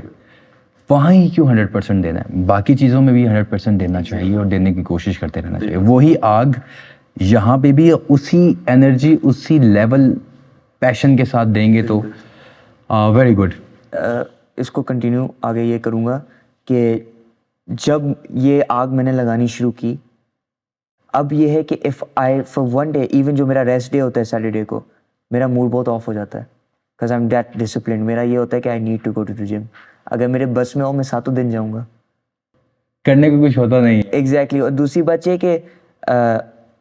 وہاں ہی کیوں 100% دینا ہے, باقی چیزوں میں بھی 100% دینا چاہیے اور دینے کی کوشش کرتے رہنا چاہیے. وہی آگ یہاں پہ بھی اسی انرجی, اسی لیول پیشن کے ساتھ دیں گے تو ویری گڈ. اس کو کنٹینیو آگے یہ کروں گا کہ جب یہ آگ میں نے لگانی شروع کی, اب یہ ہے کہ if I for one day, even جو میرا ریسٹ ڈے ہوتا ہے سیٹرڈے کو, میرا موڈ بہت آف ہو جاتا ہے, because I am that disciplined. میرا یہ ہوتا ہے کہ I need to go to the gym. اگر میرے بس میں ہو, میں 7 دن جاؤں گا, کرنے کو کچھ ہوتا نہیں ہے. ایگزیکٹلی. اور دوسری بات یہ کہ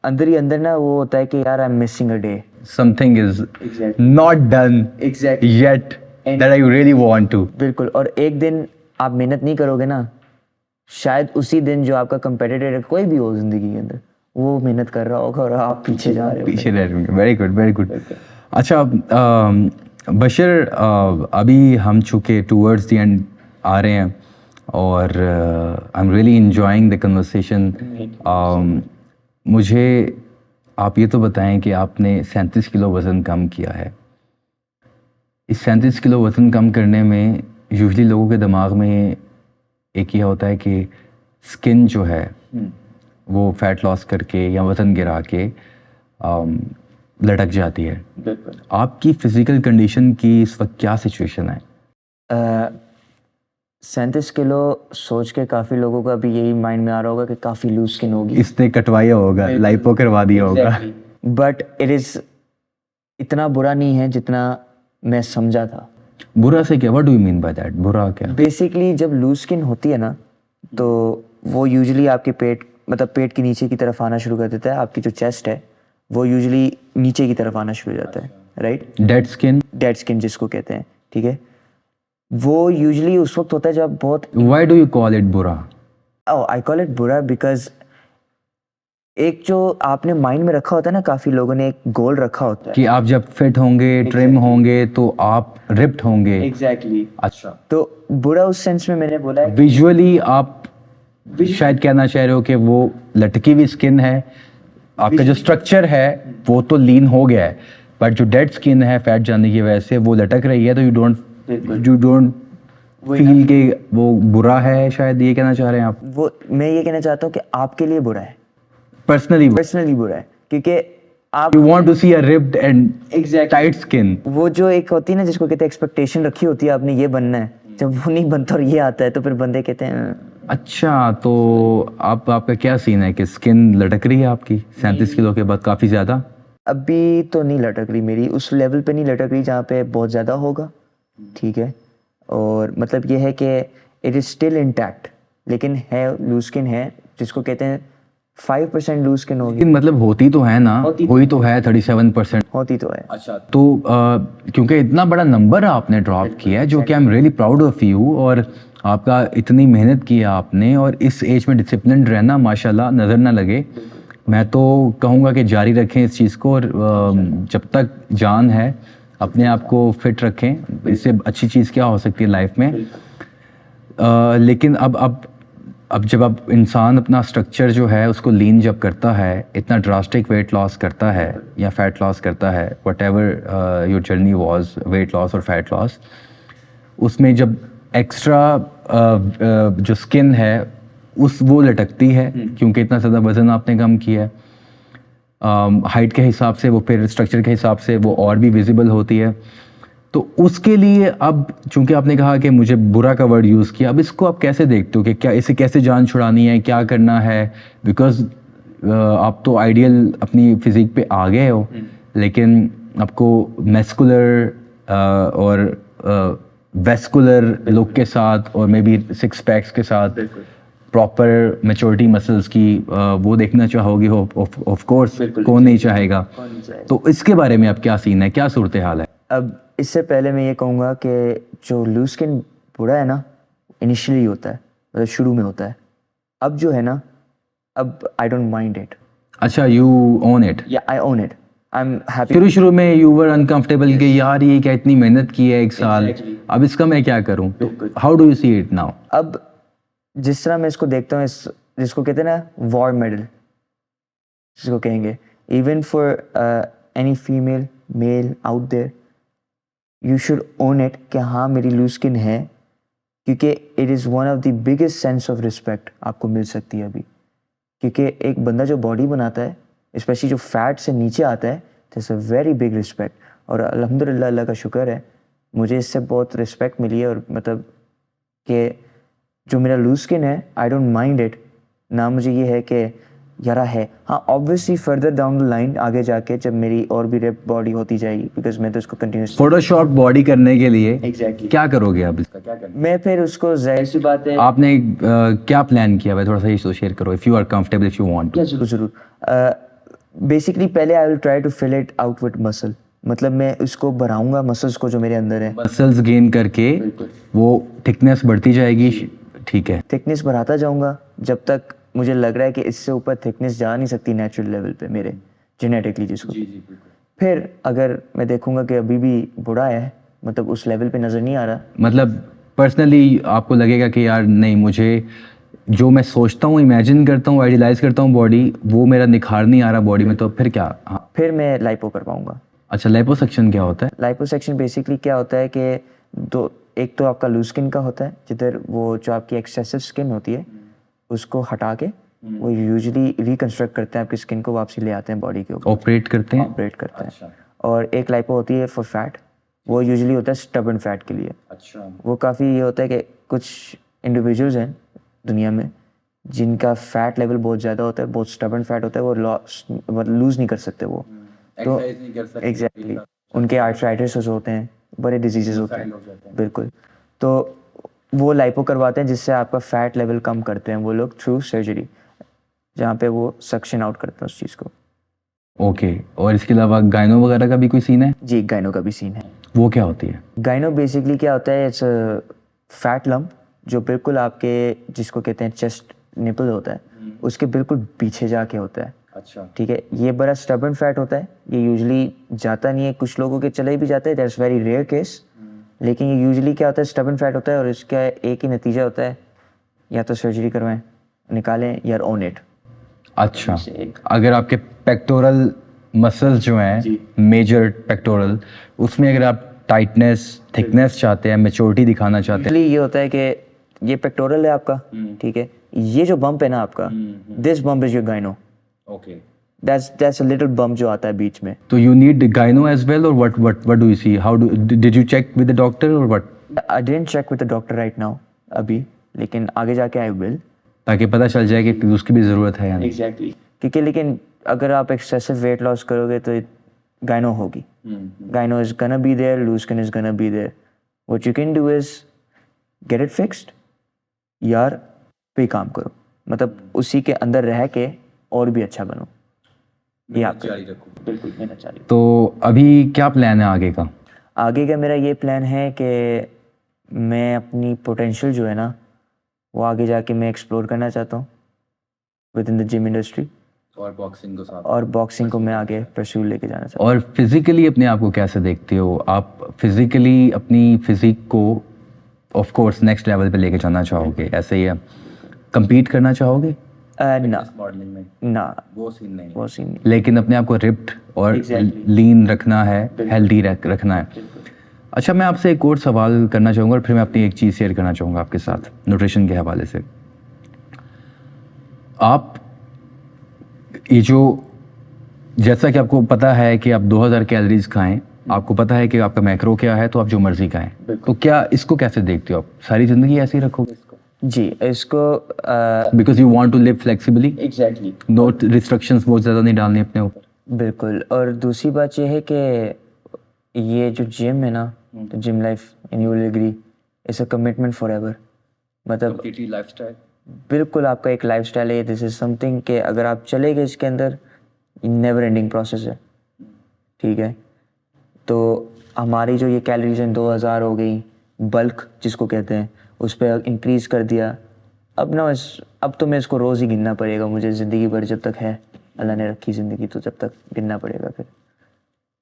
اندر ہی اندر نا وہ ہوتا ہے کہ یار I am missing a day, something is not done yet that I really want to. بالکل. اور ایک دن آپ محنت نہیں کرو گے نا, شاید اسی دن جو آپ کا کمپیٹیٹر کوئی بھی ہو زندگی کے اندر, وہ محنت کر رہا ہوگا اور آپ پیچھے جا رہے ہو. پیچھے رہ رہے ہیں. Very good, very good. اچھا بشر, ابھی ہم چونکہ ٹورڈز دی اینڈ آ رہے ہیں اور I am really enjoying the conversation. مجھے آپ یہ تو بتائیں کہ آپ نے 37 کلو وزن کم کیا ہے. اس 37 کلو وزن کم کرنے میں یوزلی لوگوں کے دماغ میں ایک یہ ہوتا ہے کہ اسکن جو ہے وہ فیٹ لاس کر کے یا وزن گرا کے لٹک جاتی ہے. آپ کی فزیکل کنڈیشن کی اس وقت کیا سچویشن ہے؟ 37 کلو سوچ کے کافی لوگوں کا بھی یہی مائنڈ میں آ رہا ہوگا کہ کافی لوز اسکن ہوگی, اس نے کٹوایا ہوگا, لائپو کروا دیا ہوگا. بٹ اٹ از اتنا برا نہیں ہے جتنا میں سمجھا تھا. برا سے کیا, what do you mean by that, برا کیا؟ بیسکلی جب لوز اسکن ہوتی ہے نا تو وہ یوزلی آپ کے پیٹ مطلب پیٹ کے نیچے کی طرف آنا شروع کر دیتا ہے. آپ کی جو چیسٹ ہے وہ یوزلی نیچے کی طرف آنا شروع ہو جاتا ہے, right. Dead skin, dead skin جس کو کہتے ہیں, ٹھیک ہے. وہ یوزلی اس وقت ہوتا ہے جب بہت why do you call it برا؟ آئی کال اٹ برا بیکاز ایک جو آپ نے مائنڈ میں رکھا ہوتا ہے نا, کافی لوگوں نے ایک گول رکھا ہوتا ہے کہ آپ جب فٹ ہوں گے, ٹرم ہوں گے تو آپ رپٹ ہوں گے. ایگزیکٹلی. اچھا, تو برا اس سینس میں نے بولا ہے ویژولی آپ شاید کہنا چاہ رہے ہو کہ وہ لٹکی ہوئی اسکن ہے, آپ کا جو اسٹرکچر ہے وہ تو لین ہو گیا ہے, بٹ جو ڈیڈ اسکن ہے فیٹ جانے کی وجہ سے وہ لٹک رہی ہے, تو یو ڈونٹ فیل کہ وہ برا ہے, شاید یہ کہنا چاہ رہے ہیں آپ. وہ میں یہ کہنا چاہتا ہوں کہ آپ کے لیے برا ہے, پرسنلی برا ہے, کیونکہ آپ you want to see a ripped and tight skin. وہ جو ایک ہوتی ہے نا جس کو کہتے ہیں ایکسپیکٹیشن رکھی ہوتی ہے آپ نے یہ بننا ہے, جب وہ نہیں بنتا اور یہ آتا ہے تو پھر بندے کہتے ہیں اچھا, تو آپ کا کیا سین ہے کہ اسکن لٹک رہی ہے آپ کی 37 کلو کے بعد کافی زیادہ؟ ابھی تو نہیں لٹک رہی میری, اس لیول پہ نہیں لٹک رہی جہاں پہ بہت زیادہ ہوگا, ٹھیک ہے. اور مطلب یہ ہے کہ اٹ از اسٹل انٹیکٹ, لیکن ہے لوز اسکن ہے جس کو کہتے ہیں 5% لوز اسکن ہوگی. لیکن مطلب ہوتی تو ہے نا, ہوئی تو ہے 37%. ہوتی تو ہے. اچھا, تو کیونکہ اتنا بڑا نمبر آپ نے ڈراپ کیا ہے, جو کہ I am really proud of you, اور آپ کا اتنی محنت کی ہے آپ نے, اور اس ایج میں ڈسپلنڈ رہنا ماشاء اللہ نظر نہ لگے. میں تو کہوں گا کہ جاری رکھیں اس چیز کو, اور جب تک جان ہے اپنے آپ کو فٹ رکھیں, اس سے اچھی چیز کیا ہو سکتی ہے لائف میں. لیکن اب جب انسان اپنا اسٹرکچر جو ہے اس کو لین جب کرتا ہے, اتنا ڈراسٹک ویٹ لاس کرتا ہے یا فیٹ لاس کرتا ہے, whatever your journey was, weight loss اور فیٹ لاس, اس میں جب ایکسٹرا جو اسکن ہے وہ لٹکتی ہے کیونکہ اتنا زیادہ وزن آپ نے کم کیا ہے, ہائٹ کے حساب سے, وہ پھر اسٹرکچر کے حساب سے وہ اور بھی ویزیبل ہوتی ہے. تو اس کے لیے اب چونکہ آپ نے کہا کہ مجھے برا کا ورڈ یوز کیا, اب اس کو آپ کیسے دیکھتے ہو کہ کیا اسے کیسے جان چھڑانی ہے, کیا کرنا ہے؟ بیکاز آپ تو آئیڈیل اپنی فزیک پہ آ گئے ہو, لیکن آپ کو میسکولر اور ویسکولر لک کے ساتھ, اور مے بی 6 پیکس کے ساتھ, پراپر میچورٹی مسلس کی وہ دیکھنا چاہو گے, آف کورس کون نہیں چاہے گا. تو اس کے بارے میں اب کیا سین ہے, کیا صورتحال ہے؟ اب اس سے پہلے میں یہ کہوں گا کہ جو لوز اسکن برا ہے نا انیشلی ہوتا ہے, مطلب شروع میں ہوتا ہے. اب جو ہے نا, اب آئی ڈونٹ مائنڈ اٹ. اچھا, یو اون اٹ. یا آئی اون اٹ, آئی ایم ہیپی. شروع میں یو ور انکمفرٹیبل کہ یار یہ کیا اتنی محنت کی ہے 1 سال, اب اس کا میں کیا کروں. How do you see it now? اب جس طرح میں اس کو دیکھتا ہوں, جس کو کہتے ہیں نا وار میڈل, جس کو کہیں گے, even for any female male out there, you should own it کہ ہاں میری لوز اسکن ہے, کیونکہ it is one of the biggest sense of respect آپ کو مل سکتی ہے ابھی. کیونکہ ایک بندہ جو باڈی بناتا ہے, اسپیشلی جو فیٹ سے نیچے آتا ہے, دس اے ویری بگ رسپیکٹ. اور الحمد للہ اللہ کا شکر ہے مجھے اس سے بہت رسپیکٹ ملی ہے. اور مطلب کہ جو میرا لوز اسکن ہے آئی ڈونٹ مائنڈ اٹ, نہ مجھے یہ ہے کہ یار ہے. ہاں obviously further down the line آگے جا کے جب میری اور بھی ریپ باڈی ہوتی جائے گی, بیکاز میں تو اس کو کنٹینیوس فوٹو شاپ باڈی کرنے کے لیے ایگزیکٹلی کیا کرو گے آپ, اس کا کیا کرنا؟ میں پھر اس کو ظاہر سی بات ہے, آپ نے کیا پلان کیا ہے, تھوڑا سا یہ شیئر کرو, if you are comfortable, if you want. ضرور. بیسکلی پہلے I will try to fill it out with muscle, مطلب میں اس کو بڑھاؤں گا مسلس کو جو میرے اندر ہے, مسلس گین کر کے وہ تھکنیس بڑھتی جائے گی. ٹھیک ہے, تھکنیس بڑھاتا جاؤں گا جب تک مجھے لگ رہا ہے کہ اس سے اوپر تھکنیس جا نہیں سکتی نیچرل لیول پہ میرے جینیٹکلی, جس کو پھر اگر میں دیکھوں گا کہ ابھی بھی بڑا ہے, مطلب اس لیول پہ نظر نہیں آ رہا, مطلب پرسنلی آپ کو لگے گا کہ یار نہیں, مجھے جو میں سوچتا ہوں, امیجن کرتا ہوں, آئیڈیلائز کرتا ہوں باڈی, وہ میرا نکھار نہیں آ رہا باڈی میں, تو پھر کیا؟ پھر میں لائپو کرواؤں گا. اچھا, لائپو سیکشن کیا ہوتا ہے؟ لائپو سیکشن بیسکلی کیا ہوتا ہے کہ ایک تو آپ کا لوز اسکن کا ہوتا ہے, جدھر وہ جو آپ کی ایکسیسو اسکن ہوتی ہے اس کو ہٹا کے وہ یوزلی ریکنسٹرکٹ کرتے ہیں آپ کی اسکن کو, واپسی لے آتے ہیں باڈی کے اوپر, آپریٹ کرتے ہیں. اور ایک لائپو ہوتی ہے فار فیٹ, وہ یوزلی ہوتا ہے اسٹبرن فیٹ کے لیے. وہ کافی یہ ہوتا ہے کہ کچھ انڈیویجولز ہیں دنیا میں جن کا فیٹ لیول بہت زیادہ ہوتا ہے, بہت اسٹبرن فیٹ ہوتا ہے, وہ لوز نہیں کر سکتے وہ, تو ایگزیکٹلی ان کے آرتھرائٹس ہوتے ہیں, بڑے ڈیزیزز ہوتے ہیں بالکل, تو وہ لائپو کرواتے ہیں جس سے آپ کا فیٹ لیول کم کرتے ہیں وہ لوگ تھرو سرجری, جہاں پہ وہ سکشن آؤٹ کرتے ہیں اس چیز کو. اوکے, اور اس کے علاوہ گائنو وغیرہ کا بھی کوئی سین ہے؟ جی گائنو کا بھی سین ہے. وہ کیا ہوتی ہے؟ گائنو بیسکلی کیا ہوتا ہے, اٹس فیٹ لمپ جو بالکل آپ کے جس کو کہتے ہیں چیسٹ نپل ہوتا ہے اس کے بالکل پیچھے جا کے ہوتا ہے. اچھا ٹھیک ہے, یہ بڑا اسٹبرن فیٹ ہوتا ہے, یہ یوزلی جاتا نہیں ہے, کچھ لوگوں کے چلے بھی جاتے ہیں, دیٹس ویری ریئر کیس, لیکن یہ یوزلی کیا ہوتا ہے اسٹبرن فیٹ ہوتا ہے اور اس کا ایک ہی نتیجہ ہوتا ہے یا تو سرجری کروائیں, نکالیں, یا اون اٹ. اچھا, اگر آپ کے پیکٹورل مسلس جو ہیں میجر پیکٹورل, اس میں اگر آپ ٹائٹنیس تھکنیس چاہتے ہیں, میچورٹی دکھانا چاہتے ہیں, یہ ہوتا ہے کہ یہ پیکٹورل ہے آپ کا, ٹھیک ہے, یہ جو بمپ ہے نا آپ کا, this bump is your gyno. Okay, that's a little bump جو آتا ہے بیچ میں. تو you need gyno as well, or what do you see? How did you check with the doctor or what? I didn't check with the doctor right now ابھی, لیکن آگے جا کے I will. تاکہ پتہ چل جائے کہ اس کی بھی ضرورت ہے یا نہیں. Exactly. کیونکہ لیکن اگر آپ ایکسیسو ویٹ لاس کرو گے تو گائنو ہوگی. گائنو از gonna be there, loose skin is gonna be there. What you can do is get it fixed, یار پہ کام کرو, مطلب اسی کے اندر رہ کے اور بھی اچھا بنو. یہ آپ بالکل محنت جاری. تو ابھی کیا پلان ہے آگے کا؟ آگے کا میرا یہ پلان ہے کہ میں اپنی پوٹینشیل جو ہے نا وہ آگے جا کے میں ایکسپلور کرنا چاہتا ہوں with in the gym industry, اور باکسنگ کو میں آگے پرسیو لے کے جانا چاہتا ہوں. اور فزیکلی اپنے آپ کو کیسے دیکھتے ہو آپ؟ فزیکلی اپنی فزیک کو آف کورس نیکسٹ لیول پہ لے کے جانا چاہو گے, ایسے ہی کمپیٹ کرنا چاہو گے؟ نہ وہ سین نہیں, وہ سین نہیں. لیکن اپنے آپ کو رپڈ اور لین رکھنا ہے, ہیلدی رکھنا ہے. اچھا, میں آپ سے ایک اور سوال کرنا چاہوں گا اور پھر میں اپنی ایک چیز شیئر کرنا چاہوں گا آپ کے ساتھ نیوٹریشن کے حوالے سے. آپ یہ جو جیسا کہ آپ کو پتہ ہے کہ آپ 2000 کیلریز کھائیں, آپ کو پتہ ہے کہ آپ کا میکرو کیا ہے, تو آپ جو مرضی کھائیں, تو کیا اس کو کیسے دیکھتے ہو آپ؟ ساری زندگی ایسے ہی رکھو گے اس کو؟ جی اس کو because you want to live flexibly. Exactly, no restrictions بہت زیادہ نہیں ڈالنی اپنے اوپر. بالکل. اور دوسری بات یہ ہے کہ یہ جو جم ہے نا, gym life in you will agree it's a commitment forever, مطلب لائف اسٹائل بالکل آپ کا ایک لائف اسٹائل ہے. دس از سم تھنگ کہ اگر آپ چلے گئے اس کے اندر, نیور اینڈنگ پروسیس ہے, ٹھیک ہے. تو ہماری جو یہ کیلریز ہیں 2000 ہو گئی, بلک جس کو کہتے ہیں, اس پہ انکریز کر دیا. اب تو میں اس کو روز ہی گننا پڑے گا مجھے, زندگی بھر جب تک ہے اللہ نے رکھی زندگی تو جب تک گننا پڑے گا پھر.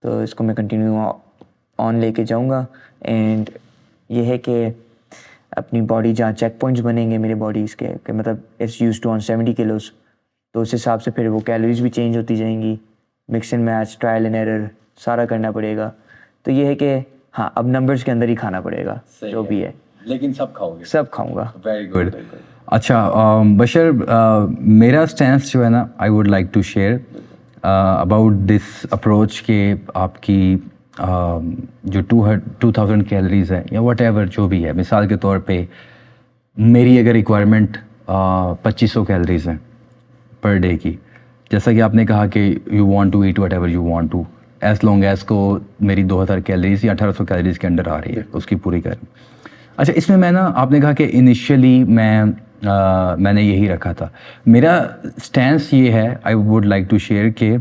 تو اس کو میں کنٹینیو آن لے کے جاؤں گا. اینڈ یہ ہے کہ اپنی باڈی جہاں چیک پوائنٹس بنیں گے میری باڈیز کے, کہ مطلب it's use to on 70 kilos, تو اس حساب سے پھر وہ کیلوریز بھی چینج ہوتی جائیں گی, mix and match, trial and error سارا کرنا پڑے گا. تو یہ ہے کہ ہاں اب نمبرز کے اندر ہی کھانا پڑے گا جو بھی ہے, لیکن سب کھاؤ گے؟ سب کھاؤں گا. Very good. اچھا بشر, میرا اسٹینس جو ہے نا, I would like to share about this approach کہ آپ کی جو 2000 کیلریز ہے یا واٹ ایور جو بھی ہے, مثال کے طور پہ میری اگر ریکوائرمنٹ 2500 کیلریز ہیں پر ڈے کی, جیسا کہ آپ نے کہا کہ you want to eat whatever you want to, as long as کو میری 2000 کیلریز یا 1800 کیلریز کے انڈر آ رہی ہے, اس کی پوری کریں. اچھا, اس میں میں نا, آپ نے کہا کہ انیشیلی میں نے یہی رکھا تھا. میرا اسٹینس یہ ہے, I would like to share, کہ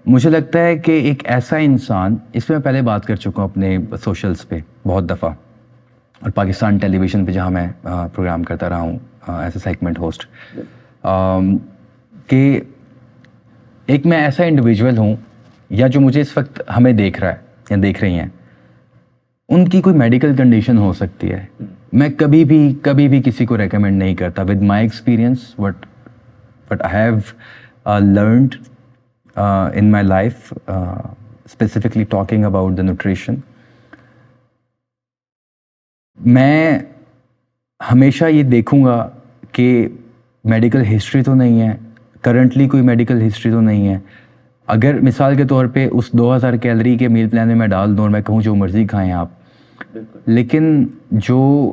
مجھے لگتا ہے کہ ایک ایسا انسان, اس پہ میں پہلے بات کر چکا ہوں اپنے سوشلز پہ بہت دفعہ, اور پاکستان ٹیلی ویژن پہ جہاں میں پروگرام کرتا رہا ہوں ایز اے سیگمنٹ ہوسٹ, کہ ایک میں ایسا انڈیویجول ہوں, یا جو مجھے اس وقت ہمیں دیکھ رہا ہے یا دیکھ رہی ہیں, ان کی کوئی میڈیکل کنڈیشن ہو سکتی ہے, میں کبھی بھی کسی کو ریکمینڈ نہیں کرتا. With my experience what I have learned in my life, specifically talking about the nutrition, میں ہمیشہ یہ دیکھوں گا کہ میڈیکل ہسٹری تو نہیں ہے, کرنٹلی کوئی میڈیکل ہسٹری تو نہیں ہے. اگر مثال کے طور پہ اس 2000 کیلری کے میل پلان میں ڈال دوں اور میں کہوں جو مرضی کھائیں آپ, لیکن جو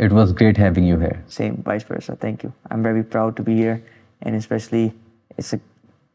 It was great having you here. Same, vice versa. Thank you. I'm very proud to be here, and especially it's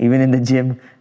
even in the gym.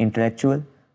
intellectual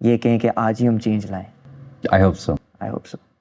یہ کہیں کہ آج ہی ہم چینج لائیں. I hope so. I hope so.